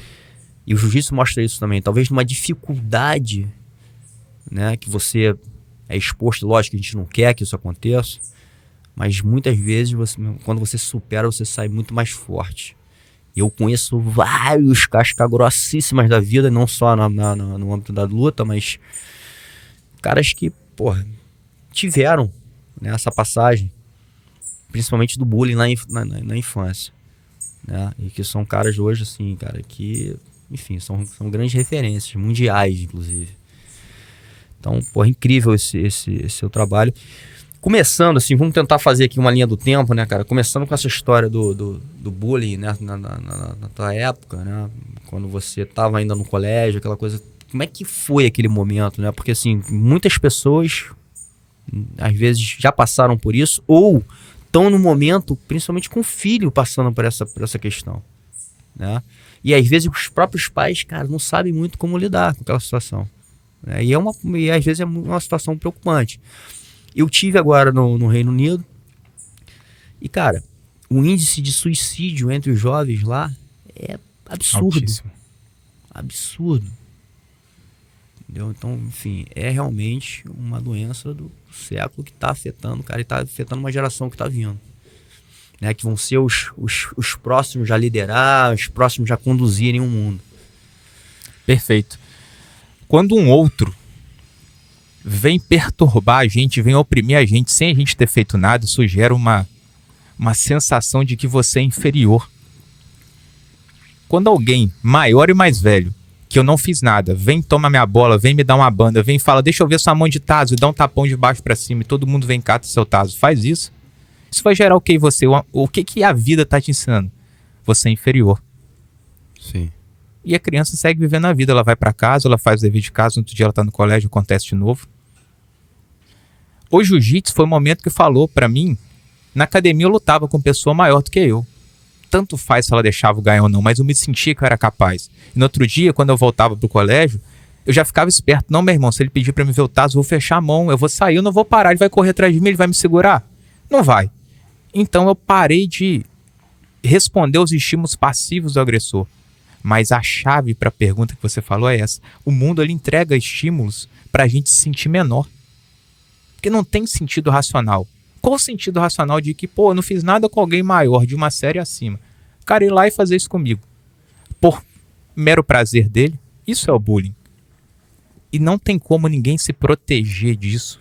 e o jiu-jitsu mostra isso também, talvez numa dificuldade, né, que você é exposto, lógico que a gente não quer que isso aconteça, mas muitas vezes quando você supera, você sai muito mais forte. Eu conheço vários casca grossíssimas da vida, não só no âmbito da luta, mas caras que, porra, tiveram, né, essa passagem, principalmente do bullying na infância, né? E que são caras hoje, assim, cara, que, enfim, são grandes referências, mundiais, inclusive. Então, porra, incrível esse seu trabalho. Começando, assim, vamos tentar fazer aqui uma linha do tempo, né, cara? Começando com essa história do bullying, né, na tua época, né? Quando você tava ainda no colégio, aquela coisa. Como é que foi aquele momento, né? Porque, assim, muitas pessoas às vezes já passaram por isso ou estão no momento, principalmente com o filho, passando por essa questão, né? E às vezes os próprios pais, cara, não sabem muito como lidar com aquela situação, né? E às vezes é uma situação preocupante. Eu tive agora no Reino Unido e, cara, o índice de suicídio entre os jovens lá é absurdo. Altíssimo. Absurdo. Entendeu? Então, enfim, é realmente uma doença do século que está afetando, cara, e está afetando uma geração que está vindo, né? Que vão ser os próximos a liderar, os próximos a conduzirem o mundo. Perfeito. Quando um outro vem perturbar a gente, vem oprimir a gente sem a gente ter feito nada, isso gera uma sensação de que você é inferior. Quando alguém maior e mais velho, que eu não fiz nada, vem tomar minha bola, vem me dar uma banda, vem e fala, deixa eu ver sua mão de tazo, e dá um tapão de baixo pra cima e todo mundo vem cata seu tazo, faz isso. Isso vai gerar o que em você? O que a vida tá te ensinando? Você é inferior. Sim. E a criança segue vivendo a vida, ela vai pra casa, ela faz o dever de casa, no outro dia ela tá no colégio, acontece de novo. O jiu-jitsu foi o momento que falou pra mim, na academia eu lutava com pessoa maior do que eu. Tanto faz se ela deixava o ganho ou não, mas eu me sentia que eu era capaz. E no outro dia, quando eu voltava pro colégio, eu já ficava esperto. Não, meu irmão, se ele pedir pra me ver o tazo, eu vou fechar a mão, eu vou sair, eu não vou parar, ele vai correr atrás de mim, ele vai me segurar? Não vai. Então eu parei de responder os estímulos passivos do agressor. Mas a chave para a pergunta que você falou é essa. O mundo, ele entrega estímulos pra gente se sentir menor. Porque não tem sentido racional. Qual o sentido racional de que, pô, eu não fiz nada com alguém maior, de uma série acima? O cara ir lá e fazer isso comigo. Por mero prazer dele, isso é o bullying. E não tem como ninguém se proteger disso.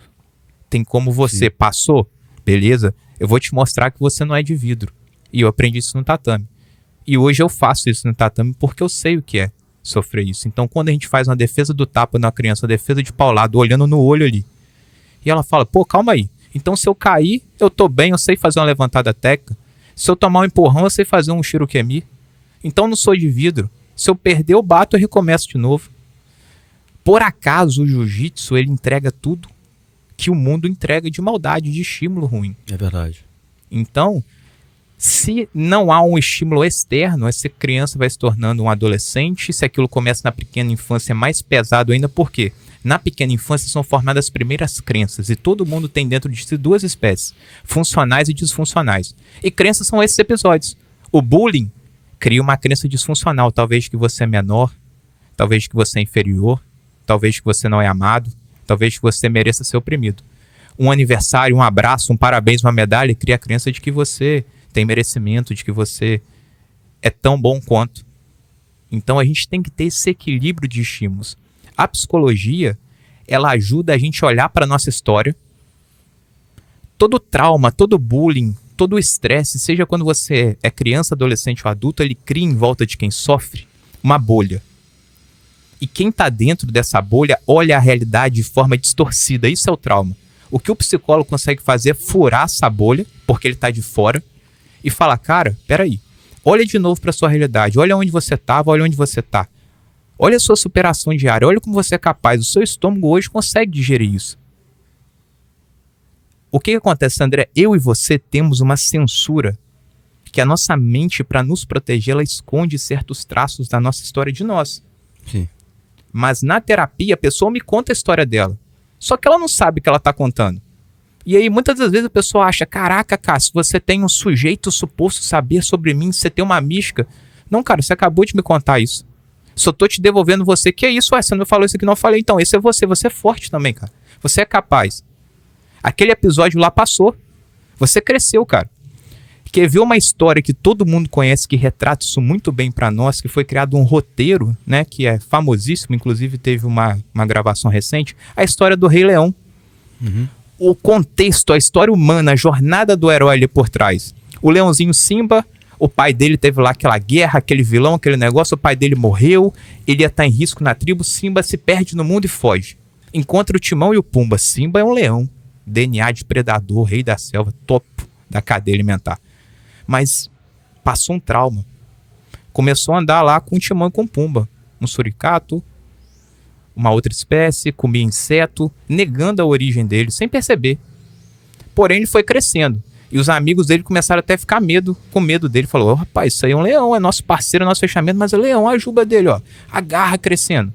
Tem como você passou, beleza? Eu vou te mostrar que você não é de vidro. E eu aprendi isso no tatame. E hoje eu faço isso no tatame porque eu sei o que é sofrer isso. Então quando a gente faz uma defesa do tapa na criança, uma defesa de paulado, olhando no olho ali, e ela fala, pô, calma aí. Então se eu cair, eu tô bem, eu sei fazer uma levantada técnica. Se eu tomar um empurrão, eu sei fazer um shirokemi. Então eu não sou de vidro. Se eu perder, eu bato e recomeço de novo. Por acaso o jiu-jitsu, ele entrega tudo que o mundo entrega de maldade, de estímulo ruim. É verdade. Então, se não há um estímulo externo, essa criança vai se tornando um adolescente. Se aquilo começa na pequena infância, é mais pesado ainda. Por quê? Na pequena infância são formadas as primeiras crenças. E todo mundo tem dentro de si duas espécies, funcionais e disfuncionais. E crenças são esses episódios. O bullying cria uma crença disfuncional. Talvez que você é menor, talvez que você é inferior, talvez que você não é amado, talvez você mereça ser oprimido. Um aniversário, um abraço, um parabéns, uma medalha, cria a crença de que você tem merecimento, de que você é tão bom quanto. Então a gente tem que ter esse equilíbrio de estímulos. A psicologia, ela ajuda a gente a olhar para a nossa história. Todo trauma, todo bullying, todo estresse, seja quando você é criança, adolescente ou adulto, ele cria em volta de quem sofre uma bolha. E quem está dentro dessa bolha olha a realidade de forma distorcida. Isso é o trauma. O que o psicólogo consegue fazer é furar essa bolha, porque ele está de fora, e falar, cara, peraí, olha de novo para sua realidade, olha onde você estava, olha onde você está. Olha a sua superação diária, olha como você é capaz. O seu estômago hoje consegue digerir isso. O que acontece, André? Eu e você temos uma censura que a nossa mente, para nos proteger, ela esconde certos traços da nossa história de nós. Sim. Mas na terapia, a pessoa me conta a história dela. Só que ela não sabe o que ela está contando. E aí, muitas das vezes, a pessoa acha, caraca, Cássio, você tem um sujeito suposto saber sobre mim, você tem uma mística. Não, cara, você acabou de me contar isso. Só tô te devolvendo você. Que é isso? Ué, você não falou isso aqui, não falei. Então, esse é você. Você é forte também, cara. Você é capaz. Aquele episódio lá passou. Você cresceu, cara. Quer ver uma história que todo mundo conhece, que retrata isso muito bem pra nós, que foi criado um roteiro, né, que é famosíssimo, inclusive teve uma gravação recente, a história do Rei Leão. Uhum. O contexto, a história humana, a jornada do herói ali por trás. O leãozinho Simba, o pai dele teve lá aquela guerra, aquele vilão, aquele negócio, o pai dele morreu, ele ia estar em risco na tribo, Simba se perde no mundo e foge. Encontra o Timão e o Pumba. Simba é um leão, DNA de predador, rei da selva, topo da cadeia alimentar. Mas passou um trauma. Começou a andar lá com o Timão e com o Pumba. Um suricato, uma outra espécie, comia inseto, negando a origem dele, sem perceber. Porém, ele foi crescendo. E os amigos dele começaram até a ficar com medo dele. Falou, oh, rapaz, isso aí é um leão, é nosso parceiro, é nosso fechamento, mas é leão, a juba dele, ó, a garra crescendo.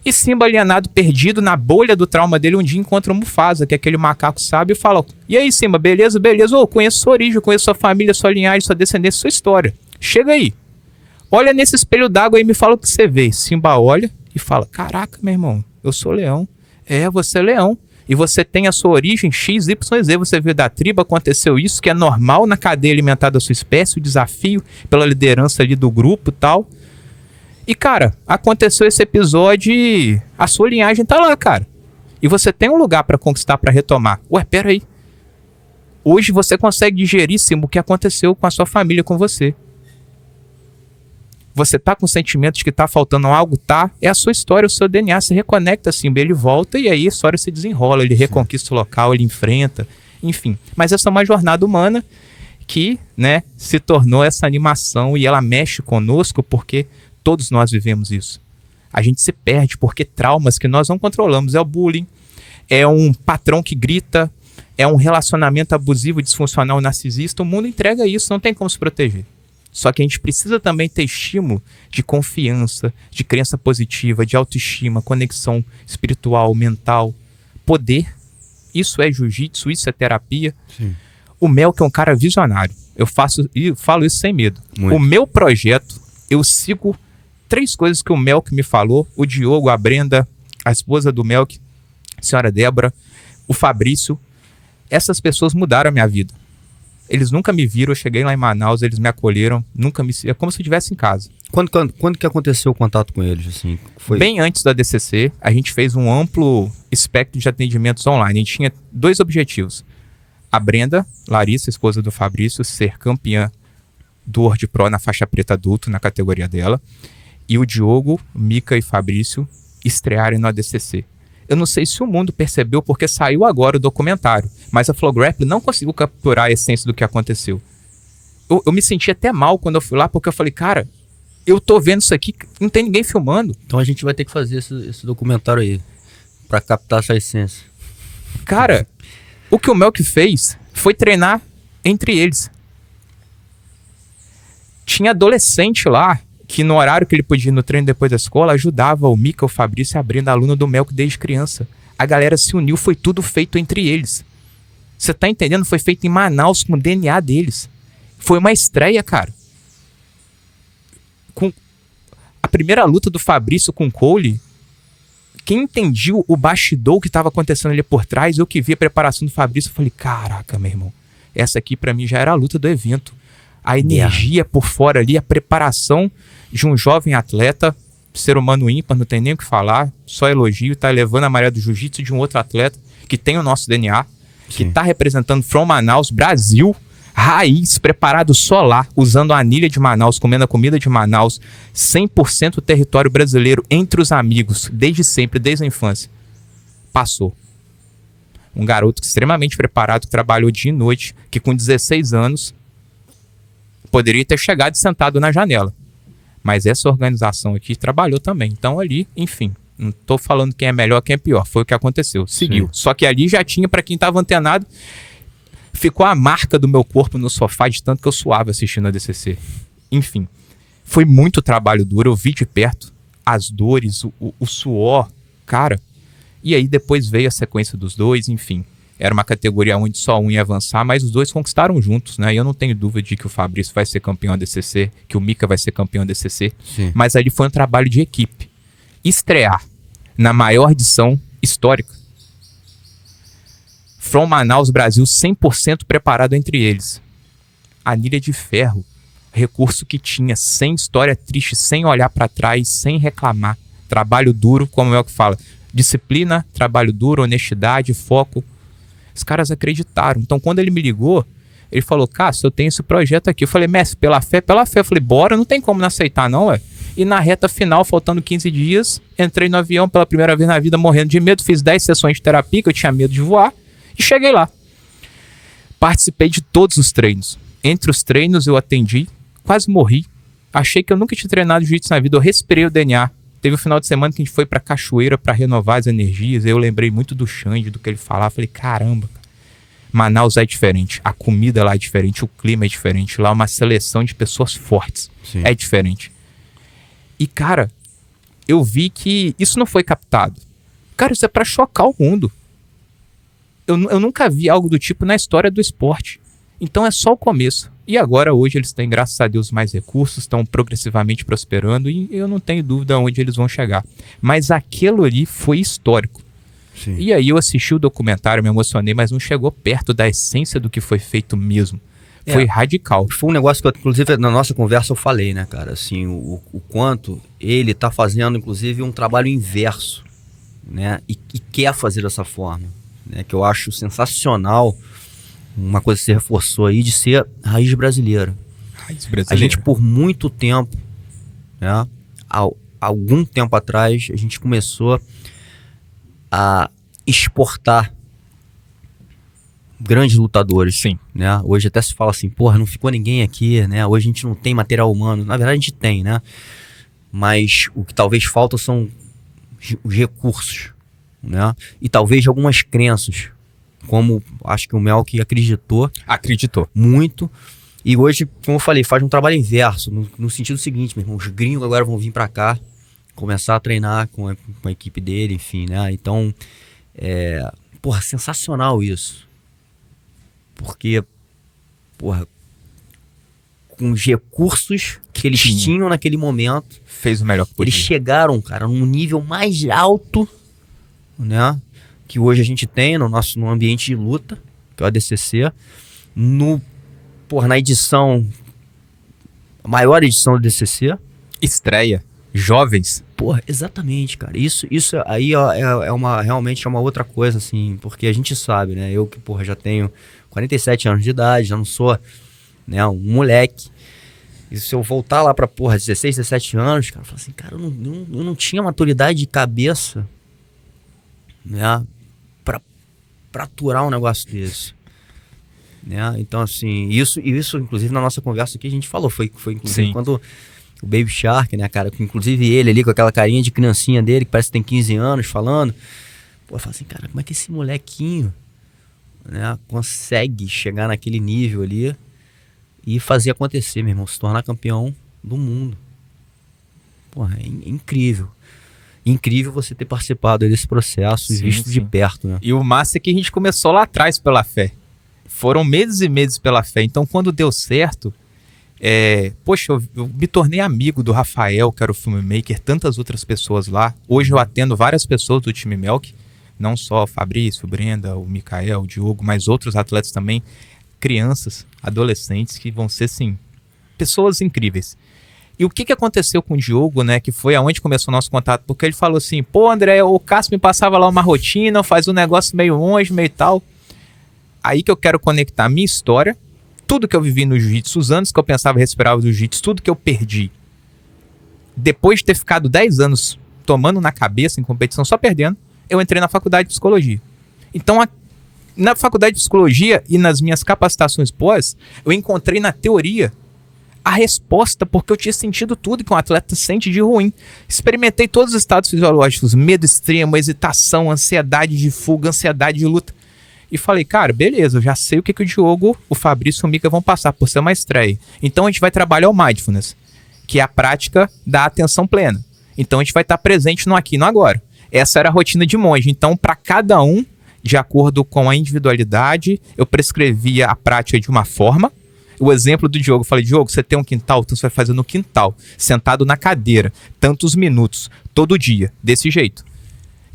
E Simba, alienado, perdido na bolha do trauma dele, um dia encontra o Mufasa, que é aquele macaco sábio, e fala, e aí, Simba, beleza? Beleza, ô, conheço sua origem, conheço sua família, sua linhagem, sua descendência, sua história. Chega aí. Olha nesse espelho d'água e me fala o que você vê. Simba olha e fala, caraca, meu irmão, eu sou leão. É, você é leão. E você tem a sua origem XYZ, você veio da tribo, aconteceu isso, que é normal na cadeia alimentar da sua espécie, o desafio pela liderança ali do grupo e tal. E, cara, aconteceu esse episódio e a sua linhagem tá lá, cara. E você tem um lugar pra conquistar, pra retomar. Ué, pera aí. Hoje você consegue digerir, Simba, o que aconteceu com a sua família, com você. Você tá com sentimento de que tá faltando algo, tá? É a sua história, o seu DNA, se reconecta, Simba, ele volta e aí a história se desenrola, ele reconquista o local, ele enfrenta, enfim. Mas essa é uma jornada humana que, né, se tornou essa animação e ela mexe conosco porque todos nós vivemos isso. A gente se perde porque traumas que nós não controlamos. É o bullying, é um patrão que grita, é um relacionamento abusivo, disfuncional, narcisista. O mundo entrega isso, não tem como se proteger. Só que a gente precisa também ter estímulo de confiança, de crença positiva, de autoestima, conexão espiritual, mental, poder. Isso é jiu-jitsu, isso é terapia. Sim. O Melk é um cara visionário. Eu falo isso sem medo. Muito. O meu projeto, eu sigo 3 coisas que o Melk me falou. O Diogo, a Brenda, a esposa do Melk, a senhora Débora, o Fabrício. Essas pessoas mudaram a minha vida. Eles nunca me viram, eu cheguei lá em Manaus, eles me acolheram, é como se eu estivesse em casa. Quando que aconteceu o contato com eles? Assim, foi... Bem antes da DCC, a gente fez um amplo espectro de atendimentos online. A gente tinha 2 objetivos. A Brenda, Larissa, esposa do Fabrício, ser campeã do World Pro na faixa preta adulto, na categoria dela. E o Diogo, Mica e Fabrício estrearem no ADCC. Eu não sei se o mundo percebeu porque saiu agora o documentário, mas a Flow Grappling não conseguiu capturar a essência do que aconteceu. Eu me senti até mal quando eu fui lá, porque eu falei, cara, eu tô vendo isso aqui, não tem ninguém filmando. Então a gente vai ter que fazer esse documentário aí, pra captar essa essência. Cara, o que o Melk fez foi treinar entre eles. Tinha adolescente lá, que no horário que ele podia ir no treino depois da escola, ajudava o Mica, o Fabrício, a Brenda, aluno do Melk desde criança. A galera se uniu, foi tudo feito entre eles. Você tá entendendo? Foi feito em Manaus com o DNA deles. Foi uma estreia, cara. Com a primeira luta do Fabrício com o Cole, quem entendia o bastidor que estava acontecendo ali por trás, eu que vi a preparação do Fabrício, eu falei, caraca, meu irmão, essa aqui pra mim já era a luta do evento. A energia por fora ali, a preparação de um jovem atleta, ser humano ímpar, não tem nem o que falar, só elogio, tá levando a maré do jiu-jitsu de um outro atleta que tem o nosso DNA, que tá representando From Manaus, Brasil, raiz, preparado só lá, usando a anilha de Manaus, comendo a comida de Manaus, 100% território brasileiro entre os amigos, desde sempre, desde a infância. Passou. Um garoto extremamente preparado, que trabalhou dia e noite, que com 16 anos poderia ter chegado e sentado na janela. Mas essa organização aqui trabalhou também. Então ali, enfim, não tô falando quem é melhor, quem é pior. Foi o que aconteceu. Seguiu. Sim. Só que ali já tinha, para quem tava antenado, ficou a marca do meu corpo no sofá de tanto que eu suava assistindo a DCC. Enfim, foi muito trabalho duro. Eu vi de perto as dores, o suor, cara. E aí depois veio a sequência dos dois, enfim. Era uma categoria onde só um ia avançar, mas os dois conquistaram juntos, né? E eu não tenho dúvida de que o Fabrício vai ser campeão DCC, que o Mika vai ser campeão DCC. Sim. Mas ali foi um trabalho de equipe. Estrear na maior edição histórica. From Manaus, Brasil, 100% preparado entre eles. Anilha de ferro. Recurso que tinha, sem história triste, sem olhar para trás, sem reclamar. Trabalho duro, como é o que fala. Disciplina, trabalho duro, honestidade, foco. Os caras acreditaram. Então, quando ele me ligou, ele falou, Cássio, eu tenho esse projeto aqui. Eu falei, mestre, pela fé. Eu falei, bora, não tem como não aceitar não, ué. E na reta final, faltando 15 dias, entrei no avião pela primeira vez na vida, morrendo de medo. Fiz 10 sessões de terapia, que eu tinha medo de voar. E cheguei lá. Participei de todos os treinos. Entre os treinos, eu atendi, quase morri. Achei que eu nunca tinha treinado jiu-jitsu na vida. Eu respirei o DNA. Teve um final de semana que a gente foi pra cachoeira pra renovar as energias. Eu lembrei muito do Xande, do que ele falava. Falei, caramba, Manaus é diferente. A comida lá é diferente, o clima é diferente. Lá é uma seleção de pessoas fortes. Sim. É diferente. E, cara, eu vi que isso não foi captado. Cara, isso é pra chocar o mundo. Eu nunca vi algo do tipo na história do esporte. Então é só o começo. E agora, hoje, eles têm, graças a Deus, mais recursos, estão progressivamente prosperando e eu não tenho dúvida onde eles vão chegar. Mas aquilo ali foi histórico. Sim. E aí eu assisti o documentário, me emocionei, mas não chegou perto da essência do que foi feito mesmo. Foi radical. Foi um negócio que, inclusive, na nossa conversa eu falei, né, cara? Assim, o quanto ele tá fazendo, inclusive, um trabalho inverso, né? E quer fazer dessa forma, né? Que eu acho sensacional. Uma coisa que você reforçou aí, de ser raiz brasileira. Raiz brasileira. A gente, por muito tempo, né, algum tempo atrás, a gente começou a exportar grandes lutadores. Sim. Né? Hoje até se fala assim, porra, não ficou ninguém aqui, né? Hoje a gente não tem material humano. Na verdade a gente tem, né? Mas o que talvez falta são os recursos, né? E talvez algumas crenças. Como acho que o Melk acreditou muito. E hoje, como eu falei, faz um trabalho inverso, no sentido seguinte, meu irmão, os gringos agora vão vir pra cá, começar a treinar com a equipe dele, enfim, né? Então, porra, sensacional isso. Porque, porra, com os recursos que eles tinham naquele momento, fez o melhor que podia. Eles chegaram, cara, num nível mais alto, né? Que hoje a gente tem no ambiente de luta, que é o ADCC, na edição, a maior edição do ADCC. Estreia, jovens. Porra, exatamente, cara. Isso aí realmente é uma outra coisa, assim, porque a gente sabe, né? Eu que, porra, já tenho 47 anos de idade, já não sou, né, um moleque. E se eu voltar lá pra, porra, 16, 17 anos, cara, eu falo assim, cara, eu não tinha maturidade de cabeça, né, pra aturar um negócio desse, né? Então, assim, isso inclusive na nossa conversa aqui a gente falou, foi inclusive quando o Baby Shark, né, cara, inclusive ele ali com aquela carinha de criancinha dele, que parece que tem 15 anos, falando, pô, eu falo assim, cara, como é que esse molequinho, né, consegue chegar naquele nível ali e fazer acontecer, meu irmão, se tornar campeão do mundo? Porra, é incrível. Incrível você ter participado desse processo e visto de perto, né? E o massa é que a gente começou lá atrás pela fé. Foram meses e meses pela fé. Então, quando deu certo, Poxa, eu me tornei amigo do Rafael, que era o filmmaker, tantas outras pessoas lá. Hoje eu atendo várias pessoas do time Melk, não só o Fabrício, o Brenda, o Mikael, o Diogo, mas outros atletas também, crianças, adolescentes, que vão ser, sim, pessoas incríveis. E o que aconteceu com o Diogo, né, que foi aonde começou o nosso contato, porque ele falou assim, pô, André, o Cássio me passava lá uma rotina, faz um negócio meio longe, meio tal. Aí que eu quero conectar a minha história, tudo que eu vivi no jiu-jitsu, os anos que eu pensava e respirava do jiu-jitsu, tudo que eu perdi. Depois de ter ficado 10 anos tomando na cabeça em competição, só perdendo, eu entrei na faculdade de psicologia. Então, na faculdade de psicologia e nas minhas capacitações pós, eu encontrei na teoria a resposta, porque eu tinha sentido tudo que um atleta sente de ruim. Experimentei todos os estados fisiológicos, medo extremo, hesitação, ansiedade de fuga, ansiedade de luta. E falei, cara, beleza, eu já sei o que o Diogo, o Fabrício e o Mika vão passar por ser uma estreia. Então a gente vai trabalhar o Mindfulness, que é a prática da atenção plena. Então a gente vai estar presente no aqui e no agora. Essa era a rotina de monge. Então, para cada um, de acordo com a individualidade, eu prescrevia a prática de uma forma. O exemplo do Diogo, eu falei, Diogo, você tem um quintal, então você vai fazer no quintal, sentado na cadeira, tantos minutos, todo dia, desse jeito.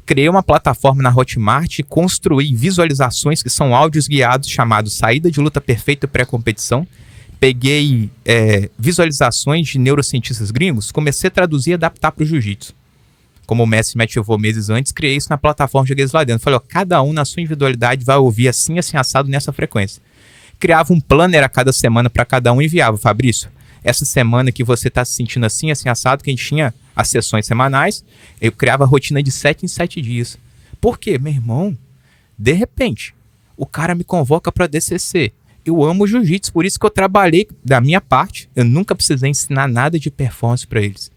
Criei uma plataforma na Hotmart e construí visualizações que são áudios guiados chamados Saída de Luta Perfeita e Pré-Competição. Peguei visualizações de neurocientistas gringos, comecei a traduzir e adaptar para o jiu-jitsu. Como o mestre me ativou meses antes, criei isso na plataforma, joguei isso lá dentro. Falei, ó, cada um na sua individualidade vai ouvir assim assado nessa frequência. Criava um planner a cada semana para cada um e enviava. Fabrício, essa semana que você está se sentindo assim assado, que a gente tinha as sessões semanais, eu criava a rotina de 7 em 7 dias. Por quê? Meu irmão, de repente, o cara me convoca para DCC. Eu amo jiu-jitsu, por isso que eu trabalhei da minha parte. Eu nunca precisei ensinar nada de performance para eles.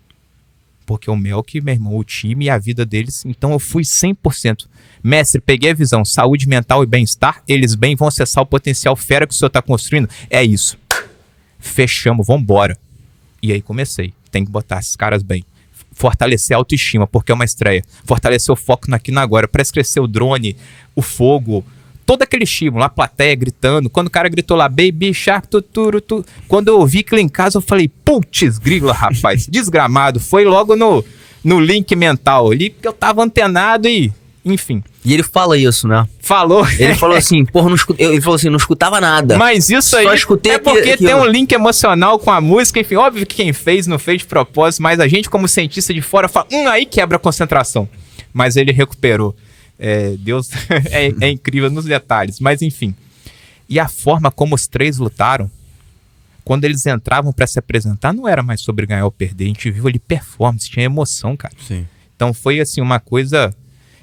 Porque o Melk, meu irmão, o time e a vida deles, então eu fui 100%. Mestre, peguei a visão, saúde mental e bem-estar, eles bem vão acessar o potencial fera que o senhor está construindo. É isso. Fechamos, vambora. E aí comecei. Tem que botar esses caras bem. Fortalecer a autoestima, porque é uma estreia. Fortalecer o foco no aqui e no agora. Parece crescer o drone, o fogo, todo aquele estímulo, a plateia gritando. Quando o cara gritou lá, Baby Shark, tuturu. Quando eu ouvi aquilo em casa, eu falei, putz, grila, rapaz, desgramado. Foi logo no link mental ali, porque eu tava antenado e, enfim. E ele fala isso, né? Falou. Ele falou assim, porra, ele falou assim, não escutava nada. Mas isso aí só escutei porque tem um link emocional com a música, enfim, óbvio que quem fez não fez de propósito, mas a gente como cientista de fora fala, aí quebra a concentração. Mas ele recuperou. Deus é incrível nos detalhes, mas enfim. E a forma como os três lutaram, quando eles entravam para se apresentar, não era mais sobre ganhar ou perder, a gente viu ali performance, tinha emoção, cara. Sim. Então foi assim uma coisa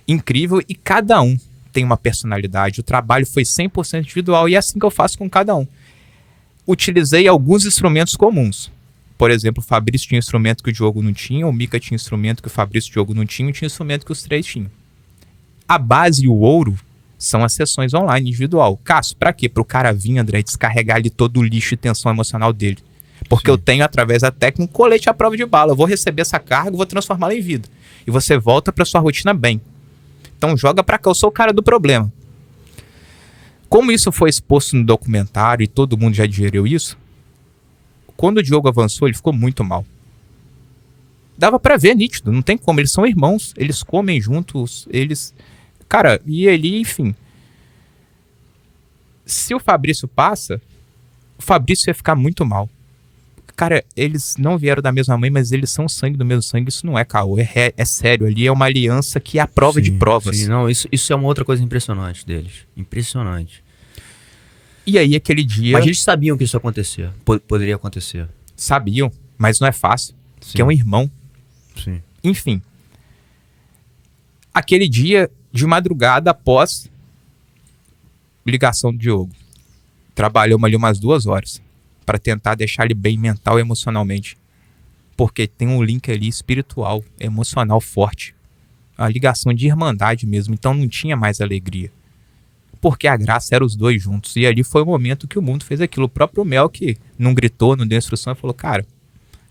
incrível e cada um tem uma personalidade, o trabalho foi 100% individual e é assim que eu faço com cada um. Utilizei alguns instrumentos comuns. Por exemplo, o Fabrício tinha instrumento que o Diogo não tinha, o Mika tinha instrumento que o Fabrício e o Diogo não tinham, e tinha instrumento que os três tinham. A base e o ouro são as sessões online individual. Cássio, pra quê? Para o cara vir, André, descarregar ali todo o lixo e tensão emocional dele. Porque eu tenho, através da técnica, um colete à prova de bala. Eu vou receber essa carga, vou transformá-la em vida. E você volta para sua rotina bem. Então joga pra cá, eu sou o cara do problema. Como isso foi exposto no documentário e todo mundo já digeriu isso, quando o Diogo avançou, ele ficou muito mal. Dava pra ver, nítido, não tem como, eles são irmãos, eles comem juntos, eles... Cara, e ele, enfim... Se o Fabrício passa, o Fabrício ia ficar muito mal. Cara, eles não vieram da mesma mãe, mas eles são sangue do mesmo sangue. Isso não é caô, é sério. Ali é uma aliança que é a prova de provas. Sim, não, isso é uma outra coisa impressionante deles. Impressionante. E aí, aquele dia... Mas eles sabiam que isso ia acontecer. Poderia acontecer. Sabiam, mas não é fácil. Sim. Porque é um irmão. Sim. Enfim. Aquele dia, de madrugada, após ligação do Diogo. Trabalhamos ali umas 2 horas. Para tentar deixar ele bem mental e emocionalmente. Porque tem um link ali espiritual, emocional forte. A ligação de irmandade mesmo. Então não tinha mais alegria. Porque a graça era os dois juntos. E ali foi o momento que o mundo fez aquilo. O próprio Melk não gritou, não deu instrução e falou, cara,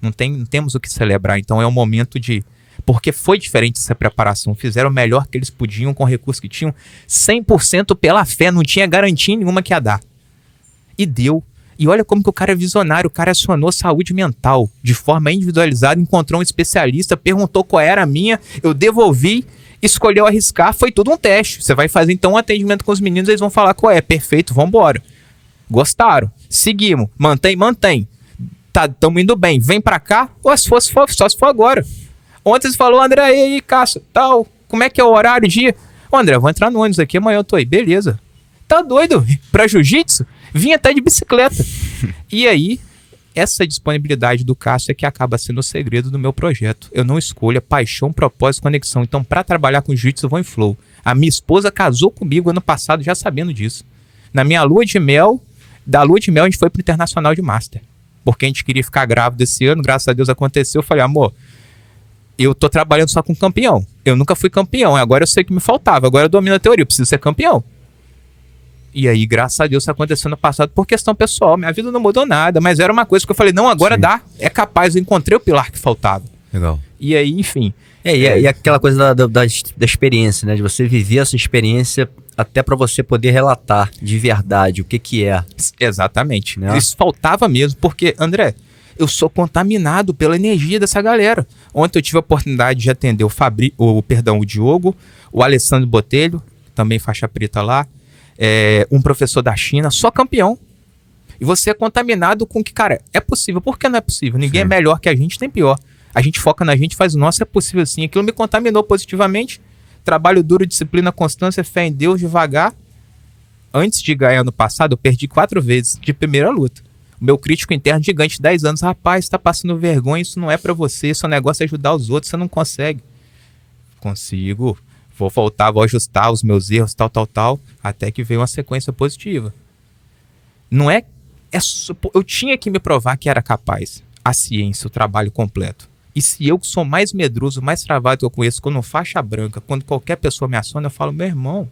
não temos o que celebrar. Então é um momento de... Porque foi diferente essa preparação. Fizeram o melhor que eles podiam com o recurso que tinham. 100% pela fé. Não tinha garantia nenhuma que ia dar. E deu. E olha como que o cara é visionário, o cara acionou saúde mental de forma individualizada, encontrou um especialista, perguntou qual era a minha, eu devolvi, escolheu arriscar, foi tudo um teste. Você vai fazer então um atendimento com os meninos, eles vão falar qual é, perfeito, vambora. Gostaram, seguimos, mantém. Tá, tamo indo bem, vem pra cá, ou se fosse só se for agora. Ontem você falou, André, e aí, Cássio, tal, como é que é o horário, dia? Ô, André, eu vou entrar no ônibus aqui, amanhã eu tô aí, beleza. Tá doido? Pra jiu-jitsu? Vim até de bicicleta. E aí, essa disponibilidade do Cássio é que acaba sendo o segredo do meu projeto. Eu não escolho, é paixão, propósito, conexão. Então, pra trabalhar com jiu-jitsu, eu vou em flow. A minha esposa casou comigo ano passado já sabendo disso. Na minha lua de mel, da lua de mel a gente foi pro Internacional de Master. Porque a gente queria ficar grávido esse ano, graças a Deus aconteceu. Eu falei, amor, eu tô trabalhando só com campeão. Eu nunca fui campeão, agora eu sei que me faltava. Agora eu domino a teoria, eu preciso ser campeão. E aí, graças a Deus, isso aconteceu no passado por questão pessoal. Minha vida não mudou nada, mas era uma coisa que eu falei, não, agora Sim. dá. É capaz, eu encontrei o pilar que faltava. Legal. E aí, enfim. E aquela coisa da experiência, né? De você viver essa experiência até para você poder relatar de verdade o que é. Exatamente. Né? Isso faltava mesmo, porque, André, eu sou contaminado pela energia dessa galera. Ontem eu tive a oportunidade de atender o Diogo, o Alessandro Botelho, também faixa preta lá, um professor da China, só campeão. E você é contaminado com que, cara, é possível. Por que não é possível? Ninguém é melhor que a gente, nem pior. A gente foca na gente, faz o nosso, é possível sim. Aquilo me contaminou positivamente. Trabalho duro, disciplina, constância, fé em Deus, devagar. Antes de ganhar ano passado, eu perdi 4 vezes de primeira luta. O meu crítico interno gigante, 10 anos, rapaz, tá passando vergonha, isso não é pra você, seu negócio é ajudar os outros, você não consegue. Consigo, vou voltar, vou ajustar os meus erros, tal, até que veio uma sequência positiva. Não é eu tinha que me provar que era capaz. A ciência, o trabalho completo. E se eu que sou mais medroso, mais travado que eu conheço, quando faixa branca, quando qualquer pessoa me aciona, eu falo, meu irmão,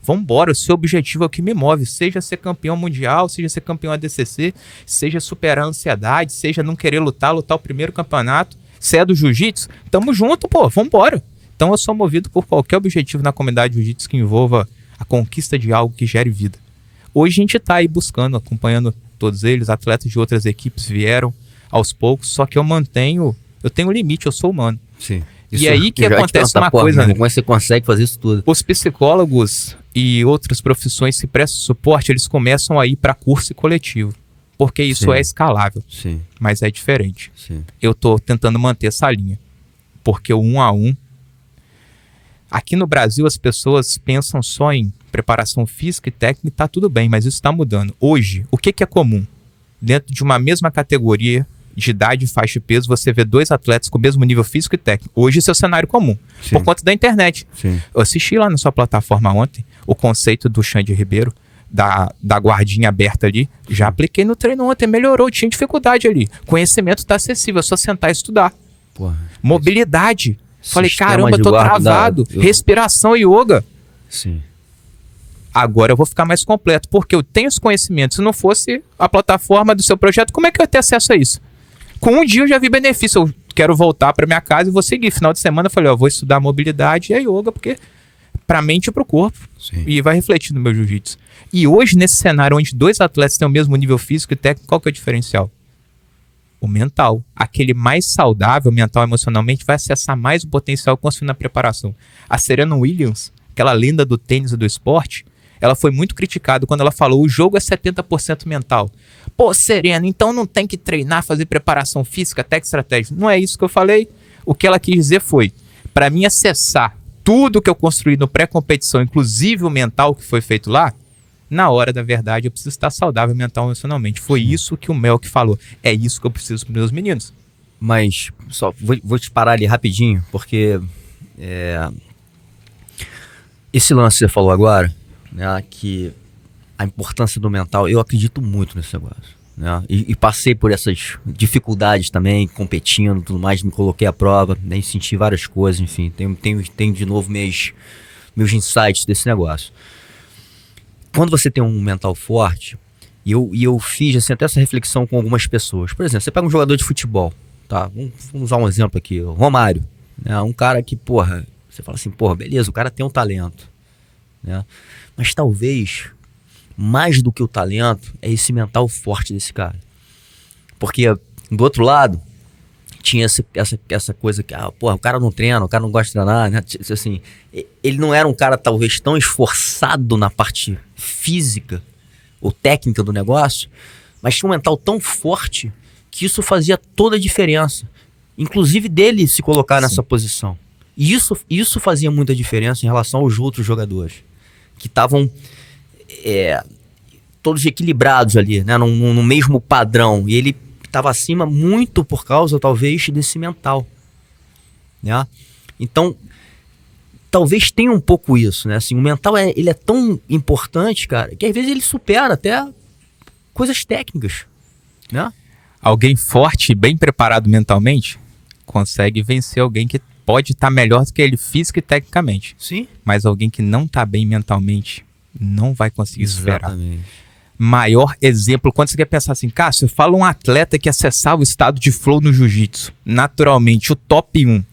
vambora, o seu objetivo é o que me move, seja ser campeão mundial, seja ser campeão ADCC, seja superar a ansiedade, seja não querer lutar o primeiro campeonato, se é do jiu-jitsu, tamo junto, pô, vambora. Então eu sou movido por qualquer objetivo na comunidade de jiu-jitsu que envolva a conquista de algo que gere vida. Hoje a gente tá aí buscando, acompanhando todos eles, atletas de outras equipes vieram aos poucos, só que eu tenho um limite, eu sou humano. Sim. E aí que acontece uma coisa, né? Como é que você consegue fazer isso tudo? Os psicólogos e outras profissões que prestam suporte, eles começam a ir para curso coletivo, porque isso é escalável, mas é diferente. Eu tô tentando manter essa linha, porque o 1 a 1, aqui no Brasil as pessoas pensam só em preparação física e técnica e tá tudo bem, mas isso está mudando. Hoje, o que é comum? Dentro de uma mesma categoria de idade, faixa e peso, você vê 2 atletas com o mesmo nível físico e técnico. Hoje isso é o cenário comum, por conta da internet. Eu assisti lá na sua plataforma ontem o conceito do Xande Ribeiro, da guardinha aberta ali. Já apliquei no treino ontem, melhorou, tinha dificuldade ali. Conhecimento está acessível, é só sentar e estudar. Mobilidade. Falei, caramba, eu tô travado. Respiração e yoga. Agora eu vou ficar mais completo, porque eu tenho os conhecimentos. Se não fosse a plataforma do seu projeto, como é que eu ia ter acesso a isso? Com um dia eu já vi benefício. Eu quero voltar para minha casa e vou seguir. Final de semana eu falei, vou estudar mobilidade e a yoga, porque para a mente e para o corpo. E vai refletir no meu jiu-jitsu. E hoje, nesse cenário onde 2 atletas têm o mesmo nível físico e técnico, qual que é o diferencial? O mental. Aquele mais saudável, mental e emocionalmente, vai acessar mais o potencial construído na preparação. A Serena Williams, aquela lenda do tênis e do esporte, ela foi muito criticada quando ela falou, o jogo é 70% mental. Pô, Serena, então não tem que treinar, fazer preparação física, técnica, estratégia. Não é isso que eu falei. O que ela quis dizer foi, para mim acessar tudo que eu construí no pré-competição, inclusive o mental que foi feito lá, na hora da verdade eu preciso estar saudável mental e emocionalmente. Foi isso que o Melk falou. É isso que eu preciso para os meus meninos. Mas, só vou te parar ali rapidinho, porque esse lance que você falou agora, né, que a importância do mental, eu acredito muito nesse negócio, né, e passei por essas dificuldades também, competindo, tudo mais, me coloquei à prova, né, senti várias coisas, enfim, tenho de novo meus insights desse negócio. Quando você tem um mental forte, e eu fiz assim, até essa reflexão com algumas pessoas, por exemplo, você pega um jogador de futebol, tá, vamos usar um exemplo aqui, o Romário, né, um cara que, você fala assim, beleza, o cara tem um talento, né? Mas talvez mais do que o talento, é esse mental forte desse cara. Porque do outro lado, tinha essa coisa que, o cara não treina, o cara não gosta de treinar, né? Assim, ele não era um cara talvez tão esforçado na parte física ou técnica do negócio, mas tinha um mental tão forte que isso fazia toda a diferença. Inclusive dele se colocar nessa posição. E isso fazia muita diferença em relação aos outros jogadores, que estavam todos equilibrados ali, né? No mesmo padrão. E ele estava acima muito por causa, talvez, desse mental, né? Então, talvez tenha um pouco isso, né? Assim, o mental ele é tão importante, cara, que às vezes ele supera até coisas técnicas, né? Alguém forte e bem preparado mentalmente consegue vencer alguém que pode estar melhor do que ele física e tecnicamente. Sim. Mas alguém que não está bem mentalmente não vai conseguir superar. Exatamente. Maior exemplo, quando você quer pensar assim, Cássio, fala um atleta que acessava o estado de flow no jiu-jitsu. Naturalmente, o top 1.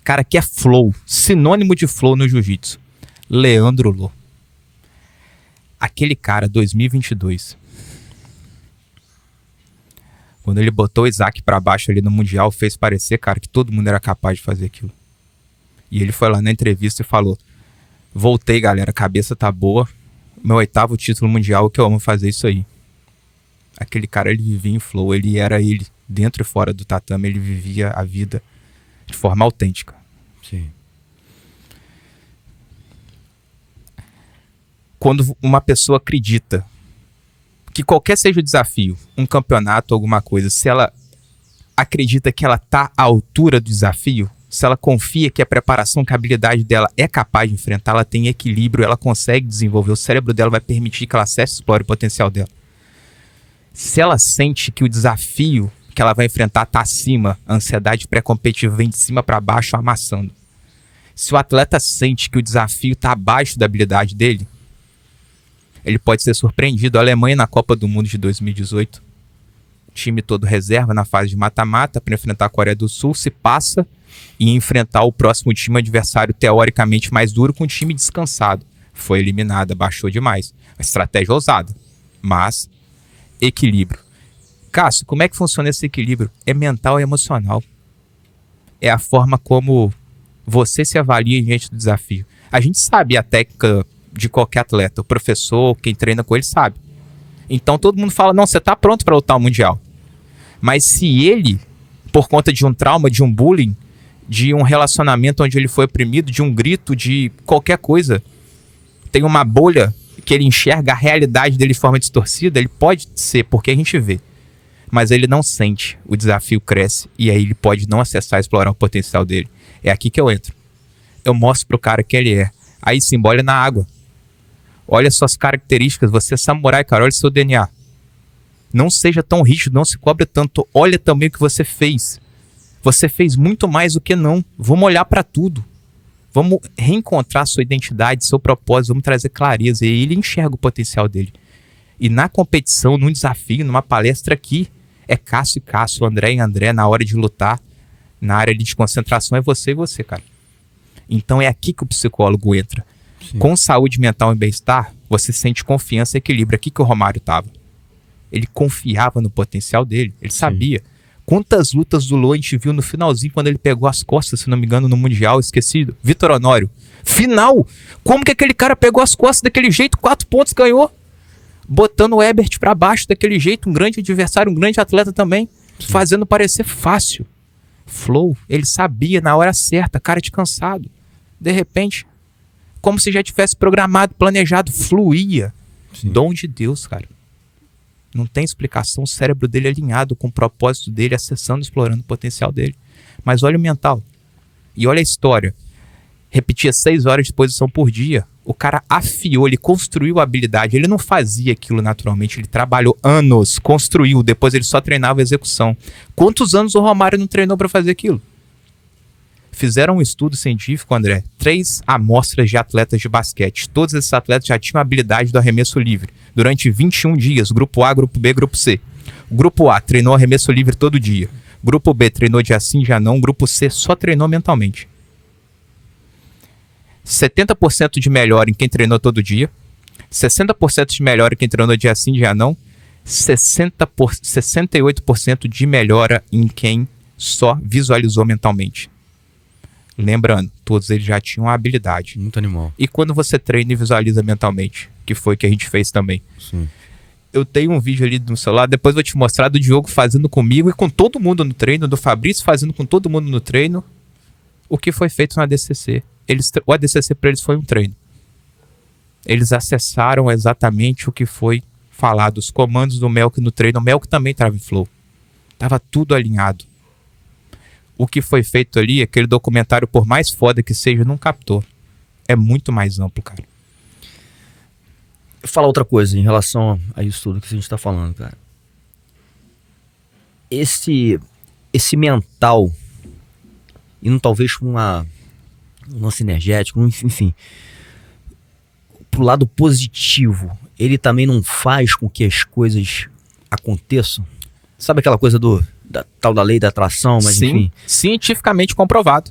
Cara que é flow, sinônimo de flow no jiu-jitsu. Leandro Lo. Aquele cara, 2022. Quando ele botou o Isaac pra baixo ali no Mundial, fez parecer, cara, que todo mundo era capaz de fazer aquilo. E ele foi lá na entrevista e falou: voltei, galera, a cabeça tá boa. Meu 8º título mundial, que eu amo fazer isso aí. Aquele cara, ele vivia em flow, ele era ele. Dentro e fora do tatame, ele vivia a vida de forma autêntica. Sim. Quando uma pessoa acredita que qualquer seja o desafio, um campeonato, alguma coisa, se ela acredita que ela tá à altura do desafio, se ela confia que a preparação, que a habilidade dela é capaz de enfrentar, ela tem equilíbrio, ela consegue desenvolver, o cérebro dela vai permitir que ela acesse e explore o potencial dela. Se ela sente que o desafio que ela vai enfrentar tá acima, a ansiedade pré-competitiva vem de cima para baixo amassando. Se o atleta sente que o desafio tá abaixo da habilidade dele, ele pode ser surpreendido. A Alemanha na Copa do Mundo de 2018, time todo reserva na fase de mata-mata para enfrentar a Coreia do Sul, se passa e enfrentar o próximo time adversário teoricamente mais duro com um time descansado. Foi eliminada, baixou demais. A estratégia ousada, mas equilíbrio. Cássio, como é que funciona esse equilíbrio? É mental e emocional. É a forma como você se avalia diante do desafio. A gente sabe a técnica de qualquer atleta, o professor, quem treina com ele sabe. Então todo mundo fala, não, você tá pronto para lutar o Mundial. Mas se ele, por conta de um trauma, de um bullying, de um relacionamento onde ele foi oprimido, de um grito, de qualquer coisa, tem uma bolha que ele enxerga a realidade dele de forma distorcida, ele pode ser, porque a gente vê, mas ele não sente, o desafio cresce e aí ele pode não acessar e explorar o potencial dele. É aqui que eu entro. Eu mostro pro cara quem ele é. Aí sim, olha na água. Olha suas características, você é samurai, cara, olha seu DNA. Não seja tão rígido, não se cobre tanto. Olha também o que você fez. Você fez muito mais do que não. Vamos olhar para tudo. Vamos reencontrar sua identidade, seu propósito, vamos trazer clareza. E ele enxerga o potencial dele. E na competição, num desafio, numa palestra aqui, é Cássio e Cássio, André e André, na hora de lutar, na área de concentração, é você e você, cara. Então é aqui que o psicólogo entra. Sim. Com saúde mental e bem-estar, você sente confiança e equilíbrio. Aqui que o Romário estava. Ele confiava no potencial dele. Ele sabia. Quantas lutas do Lo a gente viu no finalzinho, quando ele pegou as costas, se não me engano, no Mundial, esquecido. Vitor Honório. Final! Como que aquele cara pegou as costas daquele jeito? 4 pontos, ganhou. Botando o Ebert pra baixo daquele jeito. Um grande adversário, um grande atleta também. Sim. Fazendo parecer fácil. Flow. Ele sabia na hora certa. Cara de cansado. De repente, como se já tivesse programado, planejado, fluía. Sim. Dom de Deus, cara. Não tem explicação, o cérebro dele alinhado com o propósito dele, acessando, explorando o potencial dele. Mas olha o mental. E olha a história. Repetia 6 horas de posição por dia. O cara afiou, ele construiu a habilidade. Ele não fazia aquilo naturalmente, ele trabalhou anos, construiu, depois ele só treinava a execução. Quantos anos o Romário não treinou para fazer aquilo? Fizeram um estudo científico, André, 3 amostras de atletas de basquete. Todos esses atletas já tinham a habilidade do arremesso livre. Durante 21 dias, grupo A, grupo B, grupo C. O grupo A treinou arremesso livre todo dia. Grupo B treinou dia sim, dia não. Grupo C só treinou mentalmente. 70% de melhor em quem treinou todo dia. 60% de melhora quem treinou dia sim, dia não. 68% de melhora em quem só visualizou mentalmente. Lembrando, todos eles já tinham a habilidade. Muito animal. E quando você treina e visualiza mentalmente, que foi que a gente fez também. Sim. Eu tenho um vídeo ali no celular, depois vou te mostrar, do Diogo fazendo comigo e com todo mundo no treino, do Fabrício fazendo com todo mundo no treino, o que foi feito no ADCC. O ADCC para eles foi um treino. Eles acessaram exatamente o que foi falado, os comandos do Melk no treino. O Melk também estava em flow. Tava tudo alinhado. O que foi feito ali, aquele documentário, por mais foda que seja, não captou. É muito mais amplo, cara. Falar outra coisa em relação a isso tudo que a gente tá falando, cara. Esse mental, indo talvez com um lance energético, enfim, pro lado positivo, ele também não faz com que as coisas aconteçam? Sabe aquela coisa da tal da lei da atração, mas Sim, enfim. cientificamente comprovado.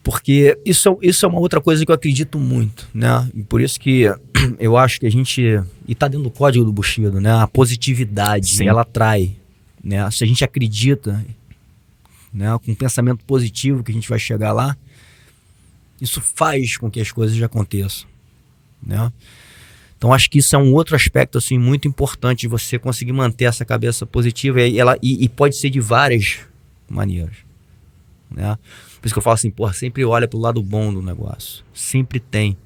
Porque isso é uma outra coisa que eu acredito muito, né? E por isso que eu acho que a gente... E tá dentro do código do Bushido, né? A positividade, Sim. ela atrai, né? Se a gente acredita, né, com um pensamento positivo que a gente vai chegar lá, isso faz com que as coisas aconteçam, né? Então acho que isso é um outro aspecto assim, muito importante de você conseguir manter essa cabeça positiva e pode ser de várias maneiras, né? Por isso que eu falo assim, porra, sempre olha pro lado bom do negócio, sempre tem.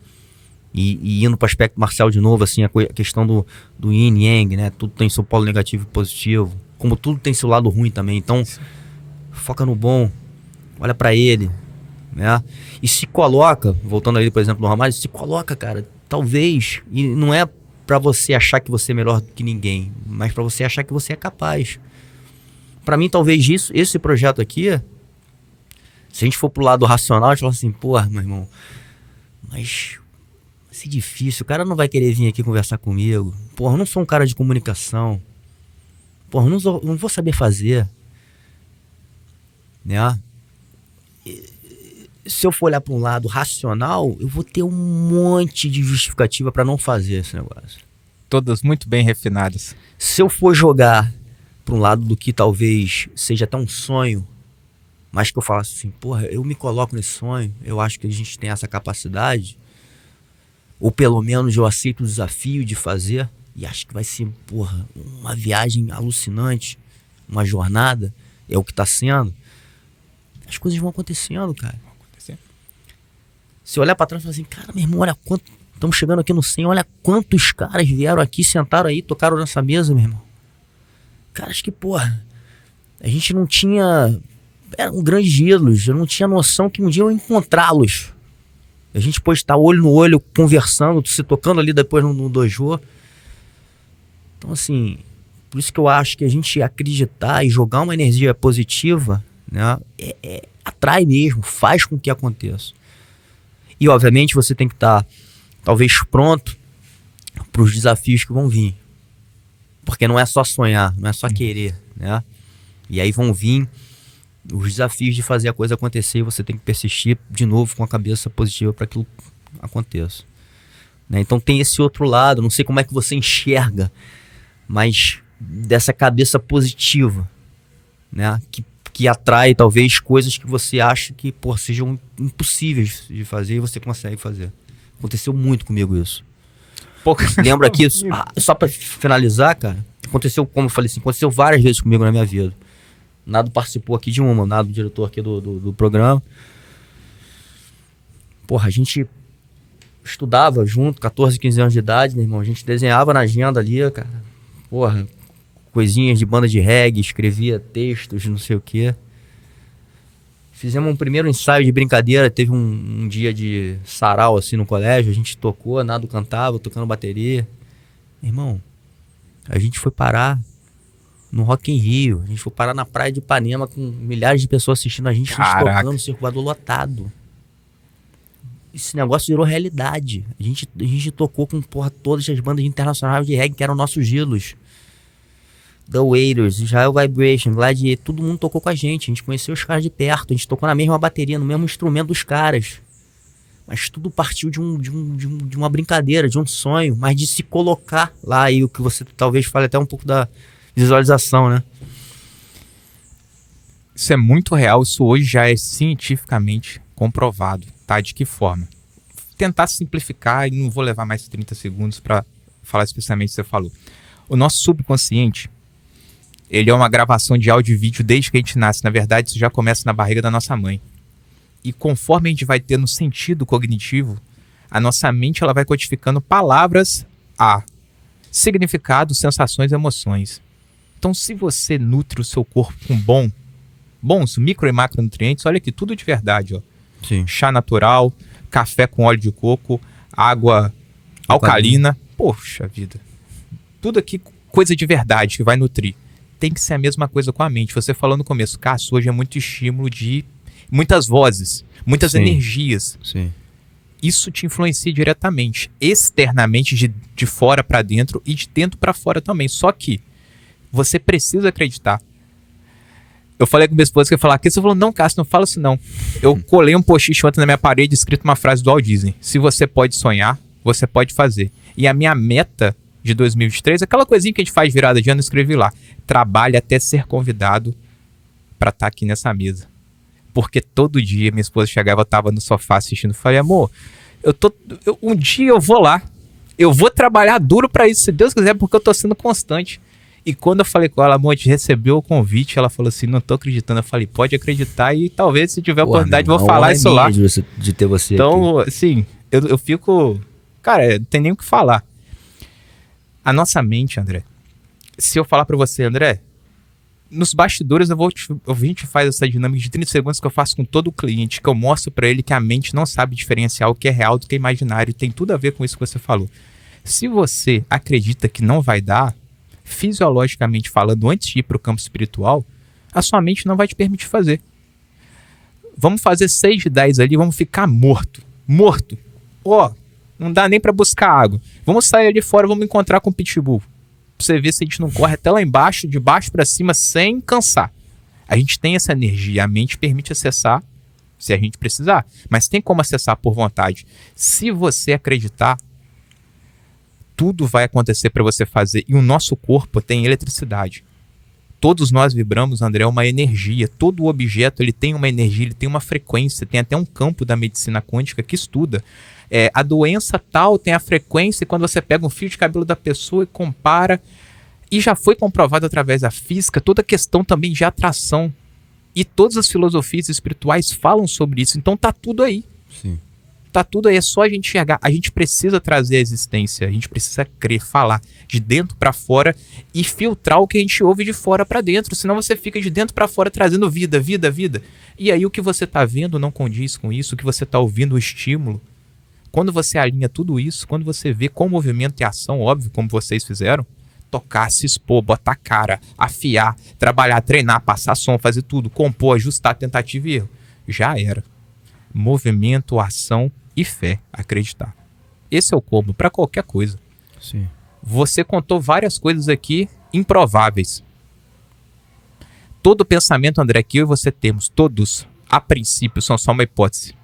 E indo para o aspecto marcial de novo, assim, a questão do yin e yang, né? Tudo tem seu polo negativo e positivo, como tudo tem seu lado ruim também. Então foca no bom, olha para ele, né? E se coloca, voltando ali, por exemplo, no Ramais, se coloca, cara, talvez, e não é pra você achar que você é melhor do que ninguém, mas pra você achar que você é capaz. Pra mim, talvez esse projeto aqui, se a gente for pro lado racional, a gente fala assim, porra, meu irmão, mas vai ser difícil, o cara não vai querer vir aqui conversar comigo. Porra, eu não sou um cara de comunicação. Porra, eu não vou saber fazer. Né? Se eu for olhar para um lado racional, eu vou ter um monte de justificativa para não fazer esse negócio. Todas muito bem refinadas. Se eu for jogar para um lado do que talvez seja até um sonho, mas que eu falasse assim, porra, eu me coloco nesse sonho, eu acho que a gente tem essa capacidade, ou pelo menos eu aceito o desafio de fazer, e acho que vai ser, porra, uma viagem alucinante, uma jornada, é o que está sendo, as coisas vão acontecendo, cara. Se olhar pra trás e falar assim, cara, meu irmão, olha quanto... Estamos chegando aqui no 100, olha quantos caras vieram aqui, sentaram aí, tocaram nessa mesa, meu irmão. Cara, acho que, porra, a gente não tinha... Eram grandes ídolos, eu não tinha noção que um dia eu ia encontrá-los. A gente pode estar olho no olho, conversando, se tocando ali depois no dojo. Então, assim, por isso que eu acho que a gente acreditar e jogar uma energia positiva, né, atrai mesmo, faz com que aconteça. E, obviamente, você tem que estar, talvez, pronto para os desafios que vão vir. Porque não é só sonhar, não é só querer, né? E aí vão vir os desafios de fazer a coisa acontecer e você tem que persistir de novo com a cabeça positiva para que aquilo aconteça. Né? Então tem esse outro lado, não sei como é que você enxerga, mas dessa cabeça positiva, né? Que atrai talvez coisas que você acha que sejam impossíveis de fazer e você consegue fazer. Aconteceu muito comigo isso. Lembro aqui, só pra finalizar, cara, aconteceu, como eu falei assim, aconteceu várias vezes comigo na minha vida. Nado participou aqui de uma, Nado, diretor aqui do programa. Porra, a gente estudava junto, 14, 15 anos de idade, meu irmão, a gente desenhava na agenda ali, cara, porra, coisinhas de banda de reggae, escrevia textos, não sei o quê. Fizemos um primeiro ensaio de brincadeira, teve um dia de sarau assim no colégio, a gente tocou, Nado cantava, tocando bateria. Irmão, a gente foi parar no Rock in Rio, a gente foi parar na praia de Ipanema com milhares de pessoas assistindo a gente tocando, circulador lotado. Esse negócio virou realidade. A gente tocou com todas as bandas internacionais de reggae que eram nossos ídolos. The Waiters, Israel Vibration, Gladiator, todo mundo tocou com a gente conheceu os caras de perto, a gente tocou na mesma bateria, no mesmo instrumento dos caras. Mas tudo partiu de uma brincadeira, de um sonho, mas de se colocar lá. E o que você talvez fale até um pouco da visualização, né? Isso é muito real, isso hoje já é cientificamente comprovado, tá? De que forma? Tentar simplificar e não vou levar mais 30 segundos para falar especialmente o que você falou. O nosso subconsciente, ele é uma gravação de áudio e vídeo desde que a gente nasce. Na verdade, isso já começa na barriga da nossa mãe. E conforme a gente vai tendo sentido cognitivo, a nossa mente ela vai codificando palavras a significado, sensações e emoções. Então, se você nutre o seu corpo com bons micro e macronutrientes, olha aqui, tudo de verdade, ó. Sim. Chá natural, café com óleo de coco, água alcalina. Poxa vida. Tudo aqui coisa de verdade que vai nutrir. Tem que ser a mesma coisa com a mente. Você falou no começo, Cássio, hoje é muito estímulo de muitas vozes, muitas energias. Sim. Isso te influencia diretamente, externamente, de fora para dentro e de dentro para fora também. Só que você precisa acreditar. Eu falei com minha esposa que ia falar aqui, você falou, não, Cássio, não fala isso não. Eu colei um post-it ontem na minha parede escrito uma frase do Walt Disney. Se você pode sonhar, você pode fazer. E a minha meta de 2023, aquela coisinha que a gente faz virada de ano, eu escrevi lá. Trabalhe até ser convidado para estar aqui nessa mesa. Porque todo dia minha esposa chegava, eu tava no sofá assistindo, falei, amor, um dia eu vou lá, eu vou trabalhar duro para isso, se Deus quiser, porque eu tô sendo constante. E quando eu falei com ela, amor, a gente recebeu o convite, ela falou assim, não tô acreditando. Eu falei, pode acreditar e talvez se tiver oportunidade vou falar isso lá. De ter você então, aqui. assim, eu fico, cara, não tem nem o que falar. A nossa mente, André, se eu falar para você, André, nos bastidores a gente faz essa dinâmica de 30 segundos que eu faço com todo o cliente, que eu mostro para ele que a mente não sabe diferenciar o que é real do que é imaginário. Tem tudo a ver com isso que você falou. Se você acredita que não vai dar, fisiologicamente falando, antes de ir para o campo espiritual, a sua mente não vai te permitir fazer. Vamos fazer 6 de 10 ali, vamos ficar morto. Ó, não dá nem para buscar água. Vamos sair ali fora, vamos encontrar com o pitbull. Pra você ver se a gente não corre até lá embaixo, de baixo para cima, sem cansar. A gente tem essa energia, a mente permite acessar se a gente precisar, mas tem como acessar por vontade. Se você acreditar, tudo vai acontecer para você fazer. E o nosso corpo tem eletricidade. Todos nós vibramos, André, uma energia. Todo objeto ele tem uma energia, ele tem uma frequência. Tem até um campo da medicina quântica que estuda. A doença tal tem a frequência, e quando você pega um fio de cabelo da pessoa e compara, e já foi comprovado através da física, toda a questão também de atração. E todas as filosofias espirituais falam sobre isso. Então tá tudo aí. Sim. Tá tudo aí, é só a gente enxergar. A gente precisa trazer a existência, a gente precisa crer, falar de dentro para fora e filtrar o que a gente ouve de fora para dentro. Senão você fica de dentro para fora trazendo vida. E aí o que você tá vendo não condiz com isso, o que você tá ouvindo, o estímulo. Quando você alinha tudo isso, quando você vê com movimento e ação, óbvio, como vocês fizeram, tocar, se expor, botar cara, afiar, trabalhar, treinar, passar som, fazer tudo, compor, ajustar, tentativa e erro, já era. Movimento, ação e fé, acreditar. Esse é o combo para qualquer coisa. Sim. Você contou várias coisas aqui improváveis. Todo pensamento, André, que eu e você temos, todos, a princípio, são só uma hipótese.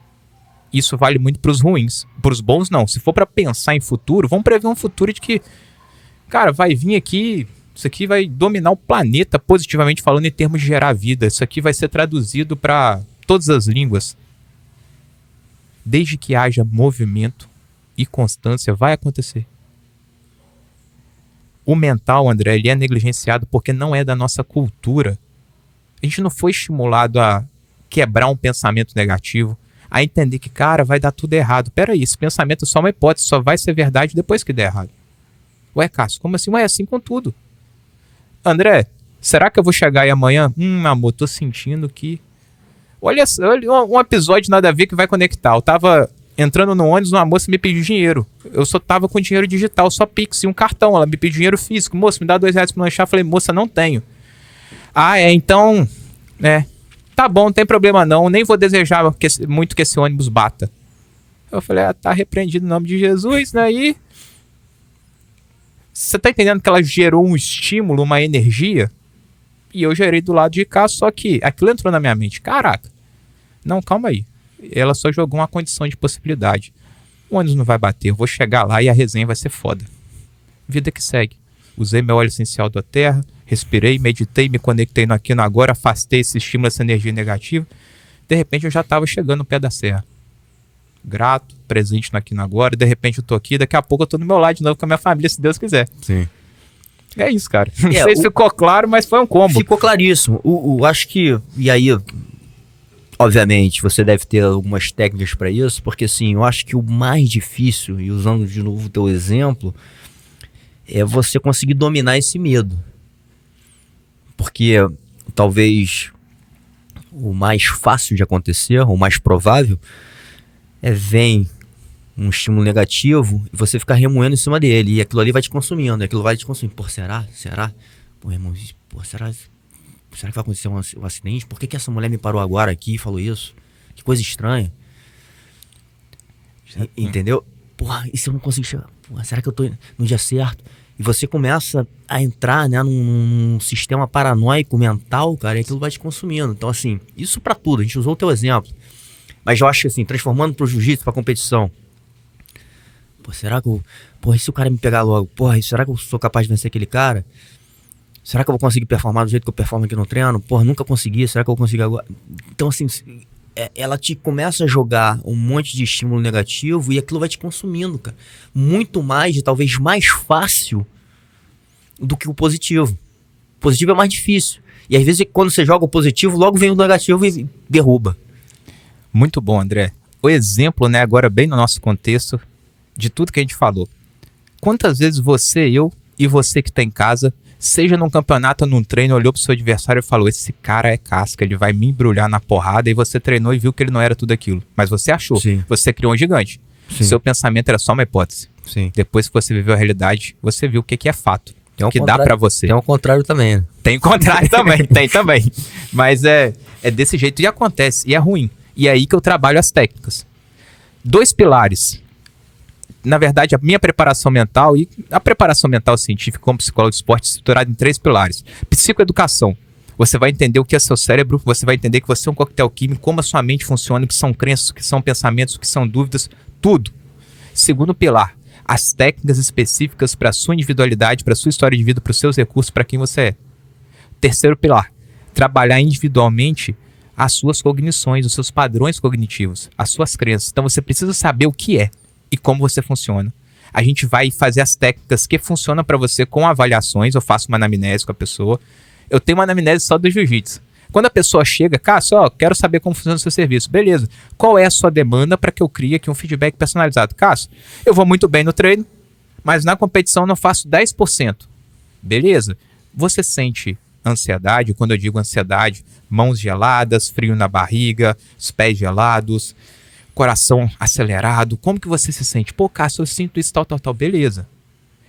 Isso vale muito para os ruins. Para os bons, não. Se for para pensar em futuro, vamos prever um futuro de que, cara, vai vir aqui, isso aqui vai dominar o planeta, positivamente falando, em termos de gerar vida. Isso aqui vai ser traduzido para todas as línguas. Desde que haja movimento e constância, vai acontecer. O mental, André, ele é negligenciado porque não é da nossa cultura. A gente não foi estimulado a quebrar um pensamento negativo, a entender que, cara, vai dar tudo errado. Peraí, esse pensamento é só uma hipótese, só vai ser verdade depois que der errado. Ué, Cássio, como assim? Ué, é assim com tudo. André, será que eu vou chegar aí amanhã? Amor, tô sentindo que... Olha um episódio nada a ver que vai conectar. Eu tava entrando no ônibus, uma moça me pediu dinheiro. Eu só tava com dinheiro digital, só Pix e um cartão. Ela me pediu dinheiro físico. Moça, me dá R$2 pra lanchar. Eu falei, moça, não tenho. Então... Tá bom, não tem problema não. Nem vou desejar muito que esse ônibus bata. Eu falei, tá repreendido em nome de Jesus, né? E... Você tá entendendo que ela gerou um estímulo, uma energia? E eu gerei do lado de cá, só que aquilo entrou na minha mente. Caraca. Não, calma aí. ela só jogou uma condição de possibilidade. O ônibus não vai bater, eu vou chegar lá e a resenha vai ser foda. Vida que segue. Usei meu óleo essencial da terra, respirei, meditei, me conectei no aqui e no agora, afastei esse estímulo, essa energia negativa. De repente eu já estava chegando no pé da serra. Grato, presente no aqui e no agora, de repente eu tô aqui, daqui a pouco eu tô no meu lado de novo com a minha família, se Deus quiser. Sim. É isso, cara. Não sei se ficou claro, mas foi um combo. Ficou claríssimo. Acho que, e aí, obviamente, você deve ter algumas técnicas para isso, porque assim, eu acho que o mais difícil, e usando de novo o teu exemplo, é você conseguir dominar esse medo. Porque talvez o mais fácil de acontecer, o mais provável, vem um estímulo negativo e você ficar remoendo em cima dele. E aquilo ali vai te consumindo, aquilo vai te consumindo. Pô, será? Pô, irmão, será que vai acontecer um acidente? Por que essa mulher me parou agora aqui e falou isso? Que coisa estranha. Entendeu? Porra, e se eu não conseguir chegar? Porra, será que eu tô no dia certo? E você começa a entrar, né, num sistema paranoico mental, cara, e aquilo vai te consumindo. Então, assim, isso pra tudo. A gente usou o teu exemplo. Mas eu acho que, assim, transformando pro jiu-jitsu, pra competição. Pô, será que eu... Porra, e se o cara me pegar logo? Porra, será que eu sou capaz de vencer aquele cara? Será que eu vou conseguir performar do jeito que eu performo aqui no treino? Porra, nunca consegui. Será que eu vou conseguir agora? Então, assim, ela te começa a jogar um monte de estímulo negativo e aquilo vai te consumindo, cara. Muito mais, talvez mais fácil do que o positivo. O positivo é mais difícil. E às vezes, quando você joga o positivo, logo vem o negativo e derruba. Muito bom, André. O exemplo, né, agora bem no nosso contexto, de tudo que a gente falou. Quantas vezes você, eu e você que está em casa, seja num campeonato ou num treino, olhou pro seu adversário e falou, esse cara é casca, ele vai me embrulhar na porrada, e você treinou e viu que ele não era tudo aquilo. Mas você achou. Sim. Você criou um gigante. Sim. Seu pensamento era só uma hipótese. Sim. Depois que você viveu a realidade, você viu o que é fato. O que dá pra você. Tem o contrário também. Tem o contrário também, tem também. Mas é desse jeito e acontece, e é ruim. E é aí que eu trabalho as técnicas. 2 pilares. Na verdade, a minha preparação mental e a preparação mental científica como psicólogo de esporte é estruturada em 3 pilares. Psicoeducação. Você vai entender o que é seu cérebro, você vai entender que você é um coquetel químico, como a sua mente funciona, o que são crenças, o que são pensamentos, o que são dúvidas, tudo. 2º pilar. As técnicas específicas para a sua individualidade, para a sua história de vida, para os seus recursos, para quem você é. 3º pilar. Trabalhar individualmente as suas cognições, os seus padrões cognitivos, as suas crenças. Então você precisa saber o que é e como você funciona. A gente vai fazer as técnicas que funcionam para você com avaliações. Eu faço uma anamnese com a pessoa. Eu tenho uma anamnese só do jiu-jitsu. Quando a pessoa chega, Cássio, quero saber como funciona o seu serviço. Beleza. Qual é a sua demanda para que eu crie aqui um feedback personalizado? Cássio, eu vou muito bem no treino, mas na competição eu não faço 10%. Beleza. Você sente ansiedade? Quando eu digo ansiedade, mãos geladas, frio na barriga, os pés gelados, coração acelerado. Como que você se sente? Pô, Cássio, eu sinto isso, tal. Beleza.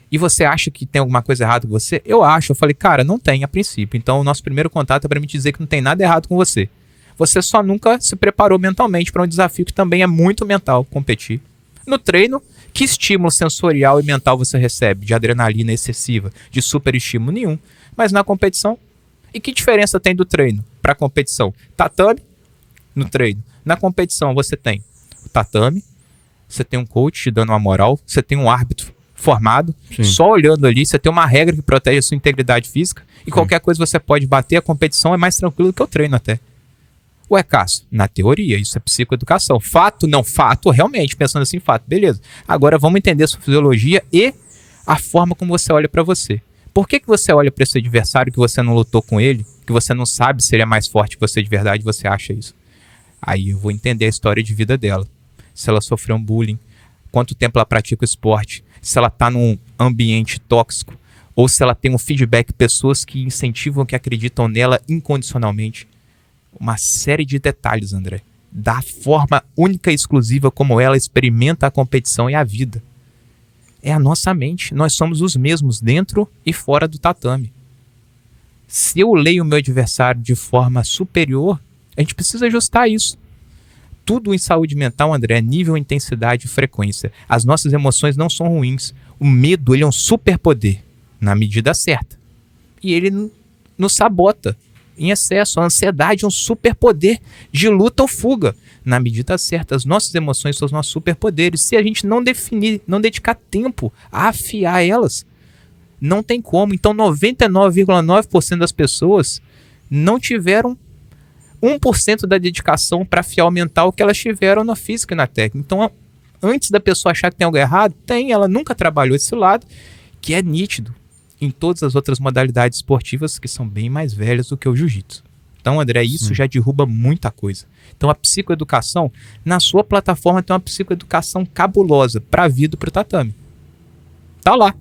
E você acha que tem alguma coisa errada com você? Eu acho. Eu falei, cara, não tem a princípio. Então, o nosso primeiro contato é para me dizer que não tem nada errado com você. Você só nunca se preparou mentalmente para um desafio que também é muito mental, competir. No treino, que estímulo sensorial e mental você recebe? De adrenalina excessiva, de superestímulo? Nenhum. Mas na competição, e que diferença tem do treino para a competição? Tatame no treino. Na competição você tem o tatame, você tem um coach te dando uma moral, você tem um árbitro formado, sim, só olhando ali, você tem uma regra que protege a sua integridade física e qualquer coisa você pode bater, a competição é mais tranquilo do que o treino até. Ué, Cássio, na teoria, isso é psicoeducação. Fato, não fato, realmente, pensando assim, fato, beleza. Agora vamos entender a sua fisiologia e a forma como você olha para você. Por que você olha para esse adversário que você não lutou com ele, que você não sabe se ele é mais forte que você de verdade, você acha isso? Aí eu vou entender a história de vida dela. Se ela sofreu um bullying, quanto tempo ela pratica o esporte, se ela está num ambiente tóxico, ou se ela tem um feedback, pessoas que incentivam, que acreditam nela incondicionalmente. Uma série de detalhes, André, da forma única e exclusiva como ela experimenta a competição e a vida. É a nossa mente, nós somos os mesmos dentro e fora do tatame. Se eu leio o meu adversário de forma superior, a gente precisa ajustar isso. Tudo em saúde mental, André, é nível, intensidade e frequência. As nossas emoções não são ruins. O medo, ele é um superpoder, na medida certa. E ele nos sabota. em excesso. A ansiedade é um superpoder de luta ou fuga. Na medida certa, as nossas emoções são os nossos superpoderes. Se a gente não definir, não dedicar tempo a afiar elas, não tem como. Então 99,9% das pessoas não tiveram 1% da dedicação para afiar o mental que elas tiveram na física e na técnica. Então, antes da pessoa achar que tem algo errado, ela nunca trabalhou esse lado, que é nítido em todas as outras modalidades esportivas que são bem mais velhas do que o jiu-jitsu. Então, André, isso já derruba muita coisa. Então, a psicoeducação, na sua plataforma tem uma psicoeducação cabulosa para a vida e para o tatame. Tá lá.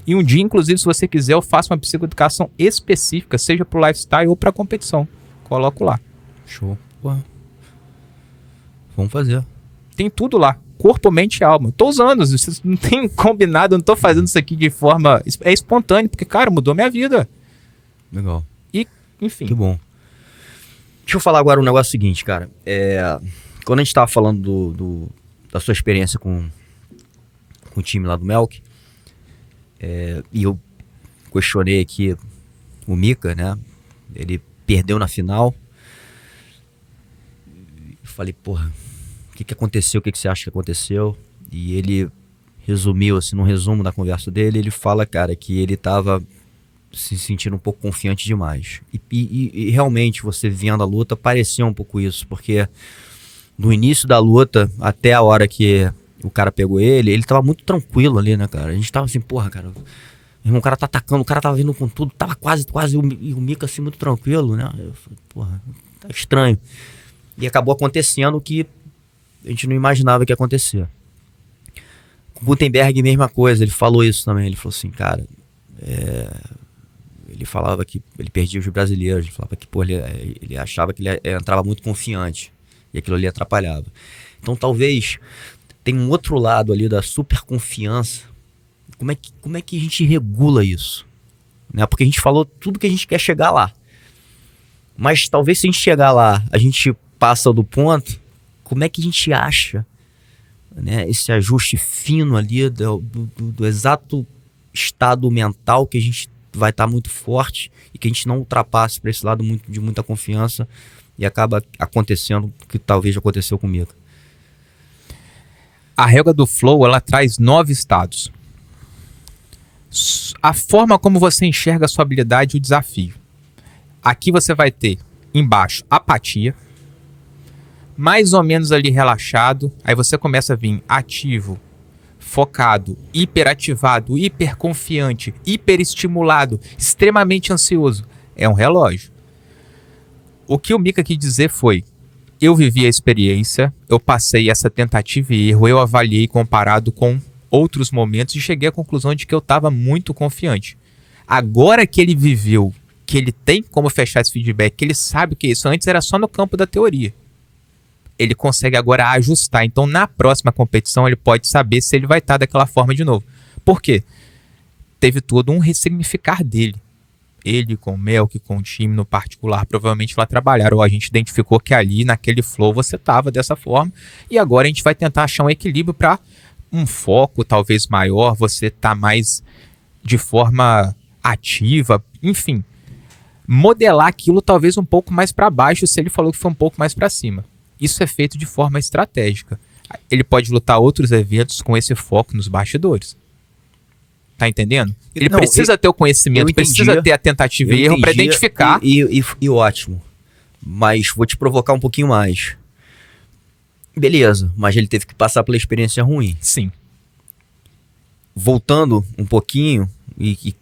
E um dia, inclusive, se você quiser, eu faço uma psicoeducação específica, seja para o lifestyle ou para a competição. Coloco lá. Show. Ué. Vamos fazer. Tem tudo lá. Corpo, mente e alma. Tô usando, vocês não tem combinado, eu não tô fazendo isso aqui de forma... É espontâneo, porque, cara, mudou minha vida. Legal. E, enfim. Que bom. Deixa eu falar agora um negócio seguinte, cara. Quando a gente tava falando da sua experiência com o time lá do Melk, e eu questionei aqui o Mika, né? Ele perdeu na final. Eu falei, porra, o que aconteceu? O que você acha que aconteceu? E ele resumiu, assim, num resumo da conversa dele, ele fala, cara, que ele tava se sentindo um pouco confiante demais. E realmente, você vendo a luta, pareceu um pouco isso, porque no início da luta, até a hora que o cara pegou ele tava muito tranquilo ali, né, cara? A gente tava assim, porra, cara, o cara tá atacando, o cara tava vindo com tudo, tava quase, e o Mika assim, muito tranquilo, né? Eu falei, porra, tá estranho. E acabou acontecendo o que a gente não imaginava que ia acontecer. Com o Guttenberg, mesma coisa, ele falou isso também, ele falou assim, cara, ele falava que ele perdia os brasileiros, ele falava que, pô, ele achava que ele entrava muito confiante, e aquilo ali atrapalhava. Então, talvez, tem um outro lado ali da super confiança. Como é que a gente regula isso? Né? Porque a gente falou tudo que a gente quer chegar lá. Mas talvez se a gente chegar lá, a gente passa do ponto, como é que a gente acha, né, esse ajuste fino ali do exato estado mental que a gente vai estar muito forte e que a gente não ultrapasse para esse lado de muita confiança e acaba acontecendo o que talvez aconteceu comigo. A regra do flow, ela traz 9 estados. A forma como você enxerga a sua habilidade e o desafio. Aqui você vai ter, embaixo, apatia. Mais ou menos ali relaxado. Aí você começa a vir ativo, focado, hiperativado, hiperconfiante, hiperestimulado, extremamente ansioso. É um relógio. O que o Mika quis dizer foi: eu vivi a experiência, eu passei essa tentativa e erro, eu avaliei comparado com outros momentos e cheguei à conclusão de que eu estava muito confiante. Agora que ele viveu, que ele tem como fechar esse feedback, que ele sabe que isso antes era só no campo da teoria, ele consegue agora ajustar. Então, na próxima competição, ele pode saber se ele vai estar daquela forma de novo. Por quê? Teve todo um ressignificar dele. Ele com o Melk, com o time no particular, provavelmente lá trabalharam. Ou a gente identificou que ali, naquele flow, você estava dessa forma. E agora a gente vai tentar achar um equilíbrio para um foco talvez maior, você tá mais de forma ativa, enfim. Modelar aquilo talvez um pouco mais para baixo, se ele falou que foi um pouco mais para cima. Isso é feito de forma estratégica. Ele pode lutar outros eventos com esse foco nos bastidores. Tá entendendo? Ele precisa ter o conhecimento, precisa ter a tentativa e erro para identificar. E ótimo. Mas vou te provocar um pouquinho mais. Beleza, mas ele teve que passar pela experiência ruim. Sim. Voltando um pouquinho e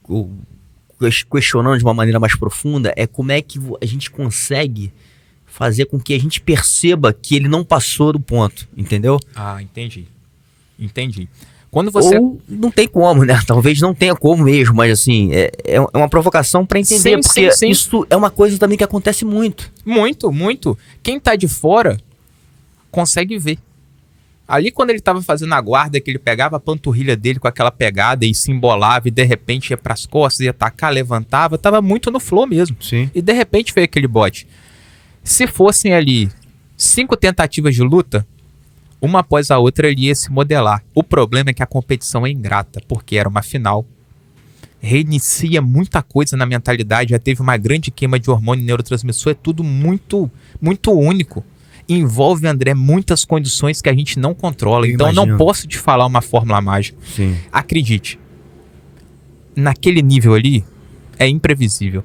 questionando de uma maneira mais profunda, como é que a gente consegue fazer com que a gente perceba que ele não passou do ponto, entendeu? Ah, entendi. Quando você... Ou não tem como, né? Talvez não tenha como mesmo, mas assim, é uma provocação para entender, sim, porque sim. Isso é uma coisa também que acontece muito. Muito. Quem tá de fora consegue ver. Ali quando ele tava fazendo a guarda, que ele pegava a panturrilha dele com aquela pegada e se embolava e de repente ia pras costas, ia atacar, levantava, tava muito no flow mesmo. Sim. E de repente veio aquele bote. Se fossem ali 5 tentativas de luta, uma após a outra ele ia se modelar. O problema é que a competição é ingrata, porque era uma final. reinicia muita coisa na mentalidade, já teve uma grande queima de hormônio e neurotransmissor, é tudo muito, muito único. Envolve, André, muitas condições que a gente não controla. Eu então eu imagino. não posso te falar uma fórmula mágica. Sim. Acredite, naquele nível ali, é imprevisível.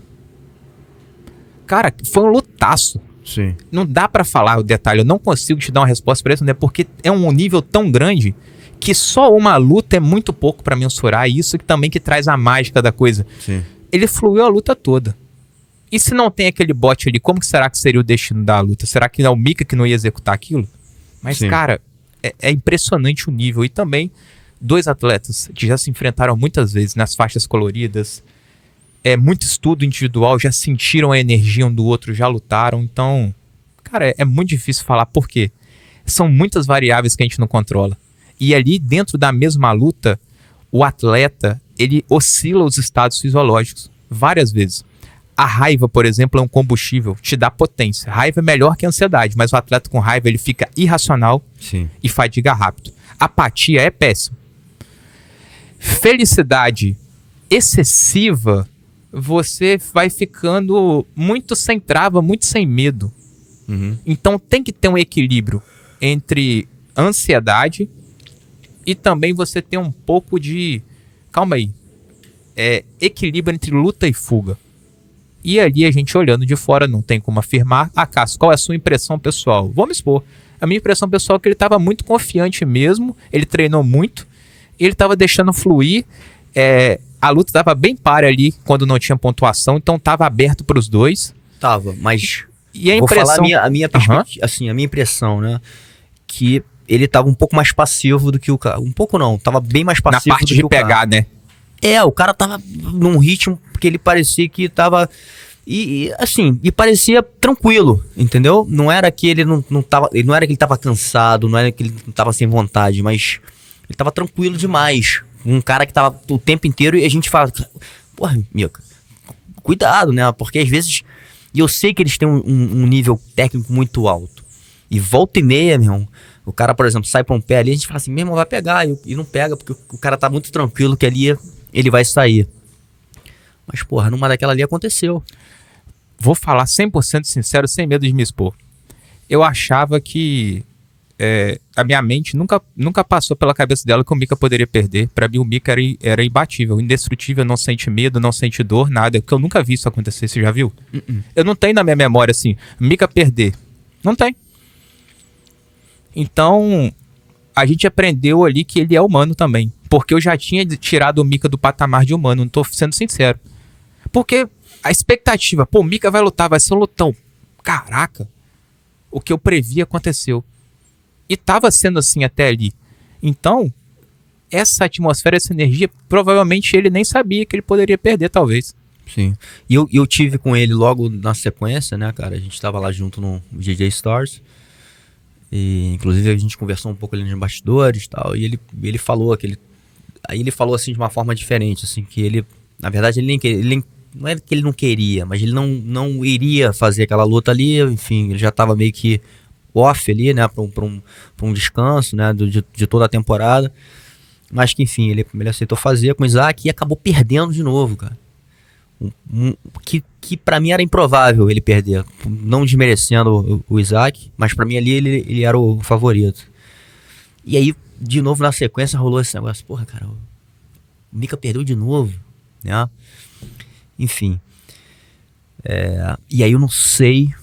Cara, foi um lutaço. Sim. Não dá pra falar o detalhe, eu não consigo te dar uma resposta pra isso, né? Porque é um nível tão grande que só uma luta é muito pouco pra mensurar, e isso que também que traz a mágica da coisa. Sim. Ele fluiu a luta toda. E se não tem aquele bote ali, como que será que seria o destino da luta? Será que é o Mika que não ia executar aquilo? Mas, Sim. cara, é impressionante o nível. E também, 2 atletas que já se enfrentaram muitas vezes nas faixas coloridas, muito estudo individual, já sentiram a energia um do outro, já lutaram. Então, cara, é muito difícil falar por quê. São muitas variáveis que a gente não controla. E ali, dentro da mesma luta, o atleta, ele oscila os estados fisiológicos várias vezes. A raiva, por exemplo, é um combustível, te dá potência. Raiva é melhor que a ansiedade, mas o atleta com raiva, ele fica irracional Sim. e fadiga rápido. Apatia é péssimo. Felicidade excessiva, você vai ficando muito sem trava, muito sem medo. Uhum. Então tem que ter um equilíbrio entre ansiedade e também você ter um pouco de... Calma aí. Equilíbrio entre luta e fuga. E ali a gente olhando de fora não tem como afirmar. Cássio, qual é a sua impressão pessoal? Vou me expor. A minha impressão pessoal é que ele estava muito confiante mesmo. Ele treinou muito. Ele estava deixando fluir. A luta estava bem párea ali quando não tinha pontuação. Então estava aberto para os dois. Tava, mas... E a Vou impressão... falar a minha perspectiva, assim, a minha impressão, né? Que ele tava um pouco mais passivo do que o cara. Um pouco não, tava bem mais na passivo parte do de que o cara. pegar, né? O cara tava num ritmo que ele parecia que tava... E parecia tranquilo, entendeu? Não era que ele não tava... Não era que ele tava cansado, não era que ele não tava sem vontade, mas ele tava tranquilo demais. Um cara que tava o tempo inteiro e a gente fala... Porra, Mika, cuidado, né? Porque às vezes... E eu sei que eles têm um nível técnico muito alto. E volta e meia, meu irmão, o cara, por exemplo, sai pra um pé ali, a gente fala assim, mesmo vai pegar, e não pega, porque o cara tá muito tranquilo que ali ele vai sair. Mas, porra, numa daquela ali aconteceu. Vou falar 100% sincero, sem medo de me expor. Eu achava que a minha mente nunca passou pela cabeça dela que o Mika poderia perder. Pra mim, o Mika era imbatível, indestrutível, não sente medo, não sente dor, nada. Porque eu nunca vi isso acontecer, você já viu? Eu não tenho na minha memória, assim, Mika perder. Não tem. Então, a gente aprendeu ali que ele é humano também. Porque eu já tinha tirado o Mika do patamar de humano, não tô sendo sincero. Porque a expectativa, o Mika vai lutar, vai ser um lutão. Caraca, o que eu previ aconteceu. E tava sendo assim até ali. Então, essa atmosfera, essa energia, provavelmente ele nem sabia que ele poderia perder, talvez. Sim. E eu tive com ele logo na sequência, né, cara? A gente tava lá junto no DJ Stars. E, inclusive, a gente conversou um pouco ali nos bastidores e tal. E ele falou que aí ele falou assim de uma forma diferente, assim, que ele, na verdade, ele nem queria, não é que ele não queria, mas ele não iria fazer aquela luta ali, enfim, ele já tava meio que off ali, né, pra um descanso, né, de toda a temporada, mas que, enfim, ele aceitou fazer com o Isaac e acabou perdendo de novo, cara. Que pra mim era improvável ele perder, não desmerecendo o Isaac, mas pra mim ali ele era o favorito. E aí, de novo na sequência rolou esse negócio, porra, cara, o Mika perdeu de novo, né? Enfim. E aí eu não sei,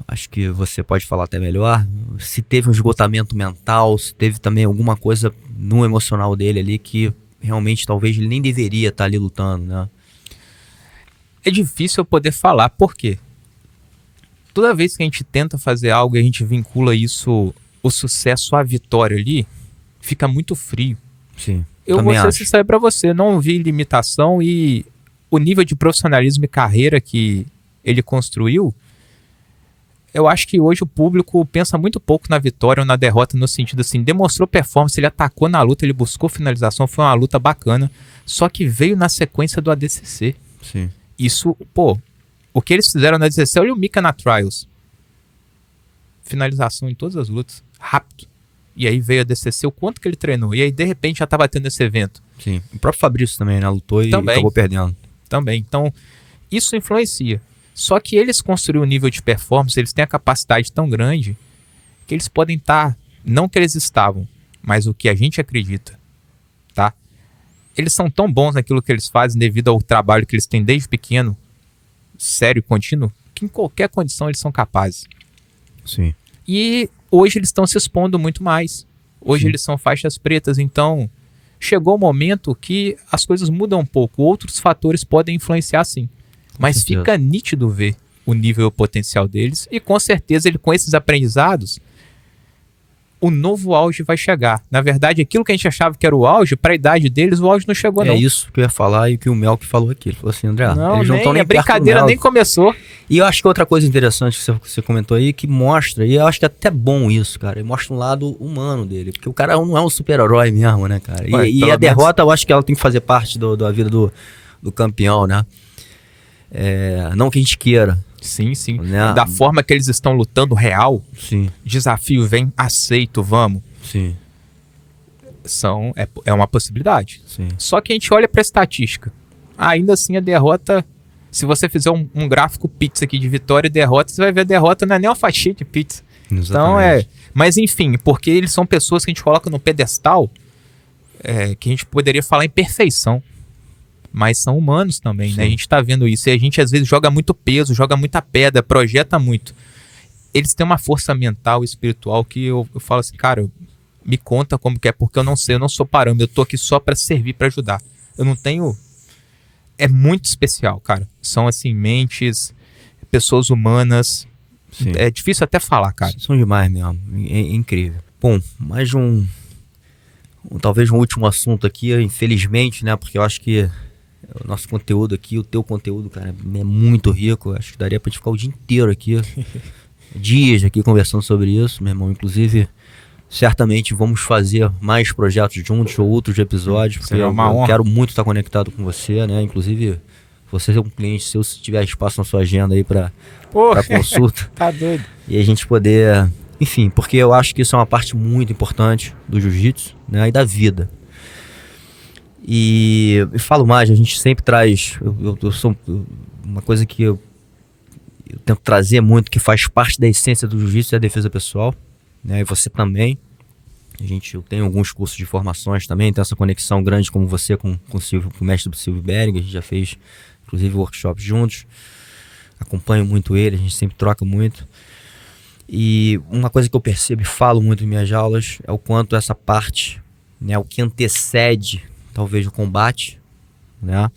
acho que você pode falar até melhor, se teve um esgotamento mental, se teve também alguma coisa no emocional dele ali que realmente talvez ele nem deveria estar ali lutando, né? É difícil eu poder falar, por quê? Toda vez que a gente tenta fazer algo e a gente vincula isso, o sucesso à vitória ali, fica muito frio. Sim. Eu vou ser sincero pra você, não vi limitação e o nível de profissionalismo e carreira que ele construiu, eu acho que hoje o público pensa muito pouco na vitória ou na derrota, no sentido assim, demonstrou performance, ele atacou na luta, ele buscou finalização, foi uma luta bacana, só que veio na sequência do ADCC. Sim. Isso, o que eles fizeram na ADCC, olha o Mika na Trials. Finalização em todas as lutas, rápido. E aí veio a DCC, o quanto que ele treinou. E aí, de repente, já tava tendo esse evento. Sim. O próprio Fabrício também, né? Lutou e Também. acabou perdendo. Também. Então, isso influencia. Só que eles construíram um nível de performance, eles têm a capacidade tão grande que eles podem estar, não que eles estavam, mas o que a gente acredita, tá? Eles são tão bons naquilo que eles fazem devido ao trabalho que eles têm desde pequeno, sério e contínuo, que em qualquer condição eles são capazes. Sim. E hoje eles estão se expondo muito mais. Hoje Sim. eles são faixas pretas, então chegou o momento que as coisas mudam um pouco. Outros fatores podem influenciar sim. Mas certeza. fica nítido ver o nível e o potencial deles. E com certeza ele, com esses aprendizados, o novo auge vai chegar. Na verdade, aquilo que a gente achava que era o auge, para a idade deles, o auge não chegou não. É isso que eu ia falar e que o Melk falou aqui. Ele falou assim, André, Não, eles não estão nem a perto do brincadeira Melk. nem começou. E eu acho que outra coisa interessante que você comentou aí, que mostra, e eu acho que é até bom isso, cara, ele mostra um lado humano dele, porque o cara não é um super-herói mesmo, né, cara? Ué, E pelo a menos- derrota, eu acho que ela tem que fazer parte da vida do campeão, né? Não que a gente queira, Sim, sim. Né? Da forma que eles estão lutando real, sim, desafio vem, aceito, vamos. sim, É uma possibilidade. sim. Só que a gente olha para a estatística. Ainda assim, a derrota, se você fizer um gráfico pizza aqui de vitória e derrota, você vai ver a derrota não é nem uma fatia de pizza. Então Mas enfim, porque eles são pessoas que a gente coloca no pedestal, que a gente poderia falar em perfeição. Mas são humanos também, né? A gente tá vendo isso. E a gente às vezes joga muito peso, joga muita pedra, projeta muito. Eles têm uma força mental e espiritual que eu falo assim, cara, me conta como que é, porque eu não sei, eu não sou parâmetro, eu tô aqui só pra servir, pra ajudar. Eu não tenho... É muito especial, cara. São assim, mentes, pessoas humanas. Sim. É difícil até falar, cara. São demais mesmo, é incrível. Bom, mais talvez um último assunto aqui, infelizmente, né, porque eu acho que o nosso conteúdo aqui, o teu conteúdo, cara, é muito rico. Acho que daria pra gente ficar o dia inteiro aqui, dias aqui conversando sobre isso, meu irmão. Inclusive, certamente vamos fazer mais projetos juntos ou outros episódios, porque Seria uma eu honra. quero muito estar conectado com você, né? Inclusive, você é um cliente seu, se tiver espaço na sua agenda aí pra consulta. Tá doido. E a gente poder... Enfim, porque eu acho que isso é uma parte muito importante do jiu-jitsu, né? E da vida. E falo mais, a gente sempre traz... Uma coisa que eu tento trazer muito, que faz parte da essência do jiu-jitsu, é a defesa pessoal, né? E você também. Eu tenho alguns cursos de formações também, tenho essa conexão grande como você com o mestre do Silvio Bering. A gente já fez, inclusive, workshops juntos. Acompanho muito ele, a gente sempre troca muito. E uma coisa que eu percebo e falo muito em minhas aulas é o quanto essa parte, né, o que antecede talvez o combate, né,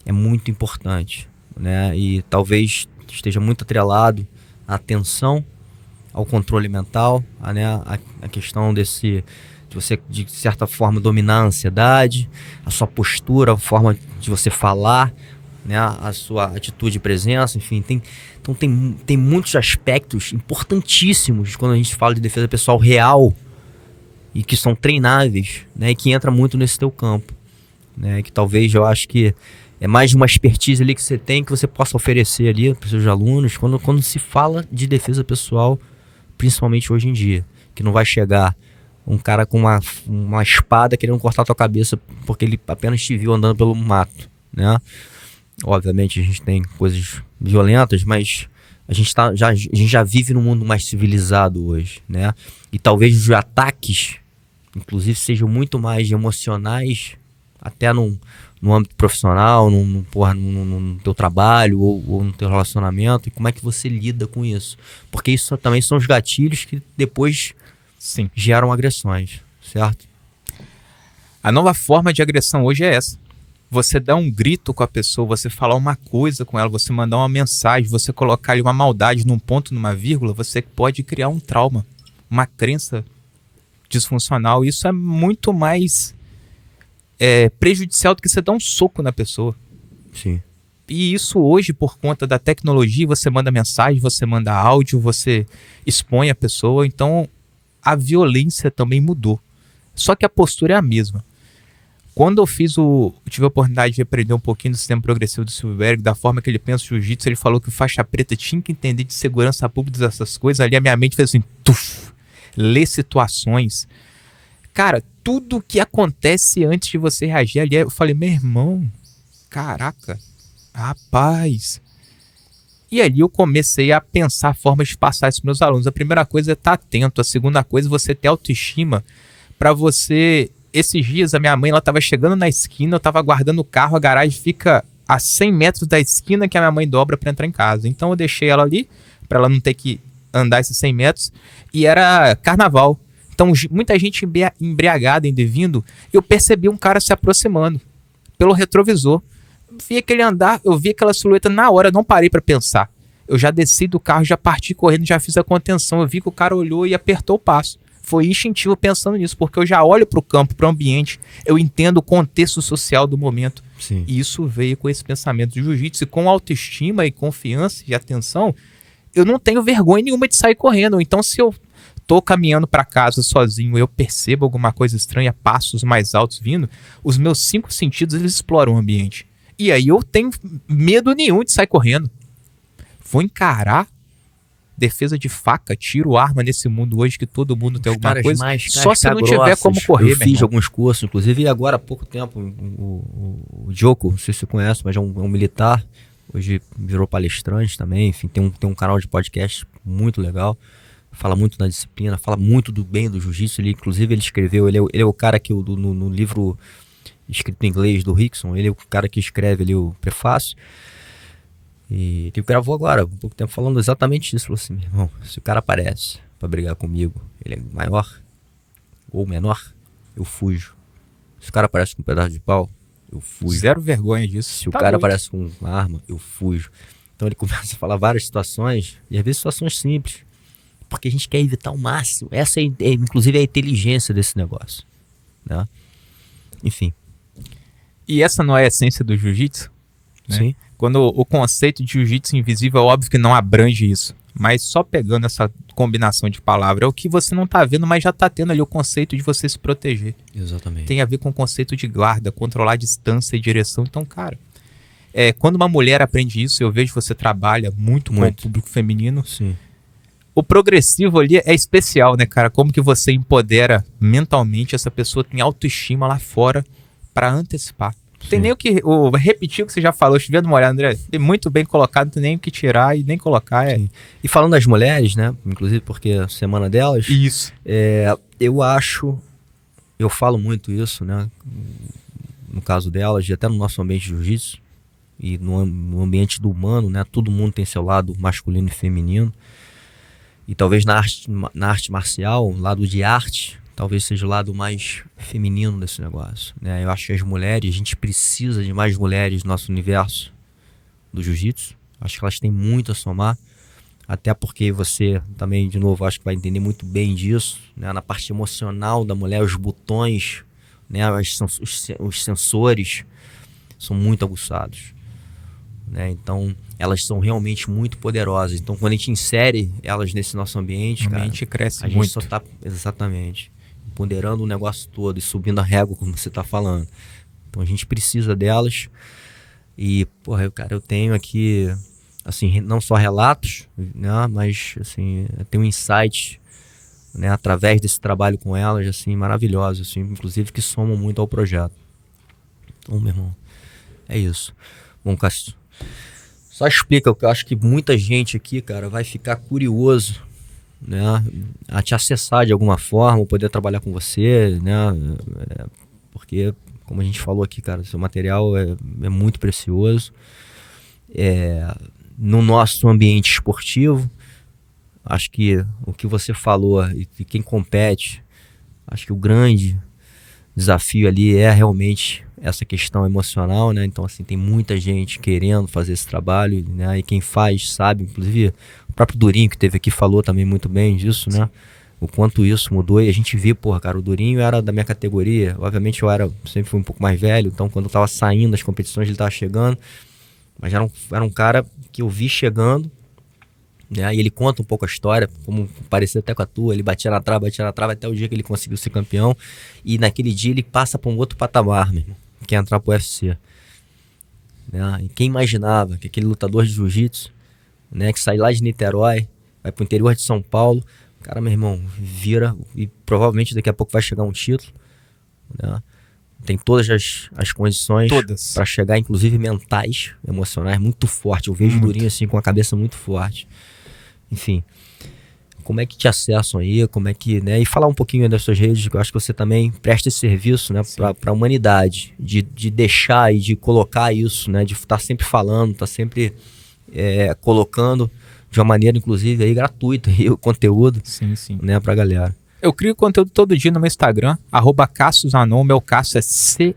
é muito importante, né, e talvez esteja muito atrelado à atenção, ao controle mental, a questão de você de certa forma dominar a ansiedade, a sua postura, a forma de você falar, né, a sua atitude e presença, enfim, tem muitos aspectos importantíssimos quando a gente fala de defesa pessoal real e que são treináveis, né, e que entra muito nesse teu campo, né, que talvez eu acho que é mais de uma expertise ali que você tem, que você possa oferecer ali para os seus alunos quando se fala de defesa pessoal, principalmente hoje em dia, que não vai chegar um cara com uma espada querendo cortar a tua cabeça porque ele apenas te viu andando pelo mato, né? Obviamente a gente tem coisas violentas, mas a gente já vive num mundo mais civilizado hoje, né? E talvez os ataques, inclusive, sejam muito mais emocionais, até no âmbito profissional, no teu trabalho ou no teu relacionamento. E como é que você lida com isso? Porque isso também são os gatilhos que depois Sim. geram agressões, certo? A nova forma de agressão hoje é essa. Você dar um grito com a pessoa, você falar uma coisa com ela, você mandar uma mensagem, você colocar ali uma maldade num ponto, numa vírgula, você pode criar um trauma, uma crença disfuncional. Isso é muito mais prejudicial do que você dar um soco na pessoa. Sim. E isso hoje, por conta da tecnologia, você manda mensagem, você manda áudio, você expõe a pessoa. Então, a violência também mudou. Só que a postura é a mesma. Quando eu tive a oportunidade de aprender um pouquinho do sistema progressivo do Silvio Bering, da forma que ele pensa o jiu-jitsu, ele falou que o faixa preta tinha que entender de segurança pública, dessas coisas. Ali a minha mente fez assim, ler situações, Cara, tudo que acontece antes de você reagir ali, eu falei, meu irmão, caraca, rapaz. E ali eu comecei a pensar formas de passar isso para meus alunos. A primeira coisa é estar atento. A segunda coisa é você ter autoestima para você... Esses dias a minha mãe, ela estava chegando na esquina, eu estava guardando o carro, a garagem fica a 100 metros da esquina que a minha mãe dobra para entrar em casa. Então eu deixei ela ali, para ela não ter que andar esses 100 metros. E era carnaval. Então muita gente embriagada ainda vindo. Eu percebi um cara se aproximando pelo retrovisor. Vi aquele andar, eu vi aquela silhueta na hora, eu não parei pra pensar. Eu já desci do carro, já parti correndo, já fiz a contenção. Eu vi que o cara olhou e apertou o passo. Foi instintivo pensando nisso, porque eu já olho pro campo, pro ambiente, eu entendo o contexto social do momento. Sim. E isso veio com esse pensamento de jiu-jitsu. E com autoestima e confiança e atenção, eu não tenho vergonha nenhuma de sair correndo. Então, se eu tô caminhando para casa sozinho, eu percebo alguma coisa estranha, passos mais altos vindo, os meus 5 sentidos, eles exploram o ambiente. E aí eu tenho medo nenhum de sair correndo. Vou encarar defesa de faca, tiro, arma nesse mundo hoje que todo mundo tem alguma coisa. Só se não tiver como correr, eu fiz alguns cursos, inclusive agora há pouco tempo, o Joko, não sei se você conhece, mas é um militar, hoje virou palestrante também, enfim, tem um canal de podcast muito legal, fala muito da disciplina, fala muito do bem do jiu-jitsu, inclusive ele escreveu, ele é o cara que no livro escrito em inglês do Rickson, ele é o cara que escreve ali o prefácio. E ele gravou agora, um pouco tempo, falando exatamente isso. Falou assim, meu irmão, se o cara aparece pra brigar comigo, ele é maior ou menor, eu fujo. Se o cara aparece com um pedaço de pau, eu fujo. Zero vergonha disso. Se o cara aparece com uma arma, eu fujo. Então ele começa a falar várias situações, e às vezes situações simples, porque a gente quer evitar o máximo. Essa inclusive é a inteligência desse negócio, né? Enfim. E essa não é a essência do jiu-jitsu? Né? Sim. Quando o conceito de jiu-jitsu invisível é óbvio que não abrange isso, mas só pegando essa combinação de palavras é o que você não tá vendo, mas já tá tendo ali o conceito de você se proteger. Exatamente. Tem a ver com o conceito de guarda, controlar a distância e direção. Então, cara, quando uma mulher aprende isso, eu vejo que você trabalha muito com o público feminino. Sim. O progressivo ali é especial, né, cara? Como que você empodera mentalmente essa pessoa, tem autoestima lá fora para antecipar. Não tem nem o que repetir o que você já falou, estive dando uma olhada, André. Tem muito bem colocado, não tem nem o que tirar e nem colocar. E falando das mulheres, né? Inclusive porque é a semana delas. Isso. Eu falo muito isso, né? No caso delas, e até no nosso ambiente de jiu-jitsu e no ambiente do humano, né? Todo mundo tem seu lado masculino e feminino. E talvez na arte marcial, lado de arte, talvez seja o lado mais feminino desse negócio, né? Eu acho que as mulheres, a gente precisa de mais mulheres no nosso universo do jiu-jitsu. Acho que elas têm muito a somar, até porque você também, de novo, acho que vai entender muito bem disso, né? Na parte emocional da mulher, os botões, né? Os sensores são muito aguçados, né? Então, elas são realmente muito poderosas. Então, quando a gente insere elas nesse nosso ambiente, a mente cresce a muito. gente só tá, exatamente, ponderando o negócio todo e subindo a régua, como você está falando. Então a gente precisa delas. E, porra, eu tenho aqui, assim, não só relatos, né, mas, assim, eu tenho insights, né, através desse trabalho com elas, assim, maravilhosos, assim, inclusive que somam muito ao projeto. Então, meu irmão, é isso. Bom, Cássio, só explica, porque eu acho que muita gente aqui, cara, vai ficar curioso, né, a te acessar de alguma forma, poder trabalhar com você, né, porque, como a gente falou aqui, cara, seu material é muito precioso. No nosso ambiente esportivo, acho que o que você falou, e quem compete, acho que o grande desafio ali é realmente essa questão emocional, né? Então, assim, tem muita gente querendo fazer esse trabalho, né? E quem faz sabe, inclusive o próprio Durinho que esteve aqui falou também muito bem disso, né? O quanto isso mudou, e a gente vê, porra, cara, o Durinho era da minha categoria, obviamente eu sempre fui um pouco mais velho, então quando eu tava saindo das competições ele tava chegando, mas era um cara que eu vi chegando, né? E ele conta um pouco a história, como parecia até com a tua, ele batia na trave até o dia que ele conseguiu ser campeão, e naquele dia ele passa para um outro patamar, meu irmão, que é entrar pro UFC, né? E quem imaginava que aquele lutador de jiu-jitsu, né, que sai lá de Niterói, vai pro interior de São Paulo, Cara, meu irmão, vira e provavelmente daqui a pouco vai chegar um título, né? Tem todas as condições para chegar, inclusive mentais, emocionais, muito forte. Eu vejo Durinho assim com a cabeça muito forte. Enfim, como é que te acessam aí? Como é que, né? E falar um pouquinho das suas redes, que eu acho que você também presta esse serviço, né, para a humanidade, de deixar e de colocar isso, né, de estar sempre falando, estar sempre colocando de uma maneira, inclusive, aí, gratuita aí, o conteúdo, né, pra galera. Eu crio conteúdo todo dia no meu Instagram, @CassioZanon. Meu Cássio é C-A-C-I-O,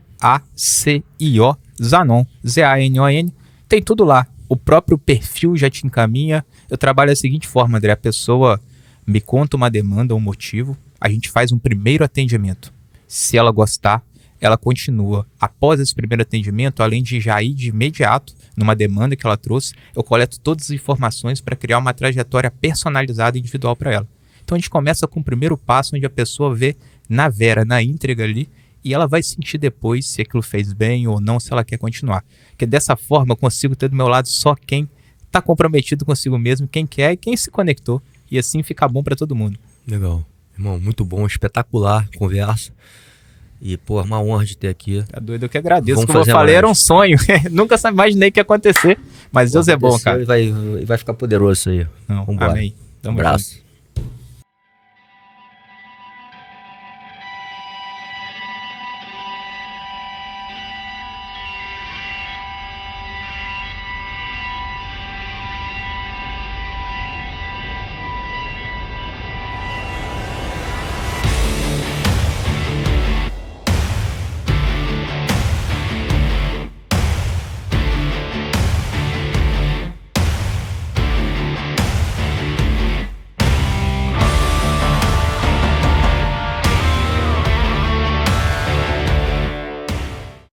Zanon, Z-A-N-O-N. Tem tudo lá. O próprio perfil já te encaminha. Eu trabalho da seguinte forma, André. A pessoa me conta uma demanda, um motivo. A gente faz um primeiro atendimento. Se ela gostar, ela continua. Após esse primeiro atendimento, além de já ir de imediato numa demanda que ela trouxe, eu coleto todas as informações para criar uma trajetória personalizada e individual para ela. Então a gente começa com o primeiro passo, onde a pessoa vê na vera, na íntegra ali, e ela vai sentir depois se aquilo fez bem ou não, se ela quer continuar. Porque dessa forma eu consigo ter do meu lado só quem está comprometido consigo mesmo, quem quer e quem se conectou. E assim fica bom para todo mundo. Legal. Irmão, muito bom, espetacular conversa. E, pô, é uma honra de ter aqui. Tá doido, eu que agradeço. Como eu falei, era um sonho. Nunca imaginei que ia acontecer. Mas Deus é bom, cara. E vai ficar poderoso isso aí. Não, amém. Um abraço.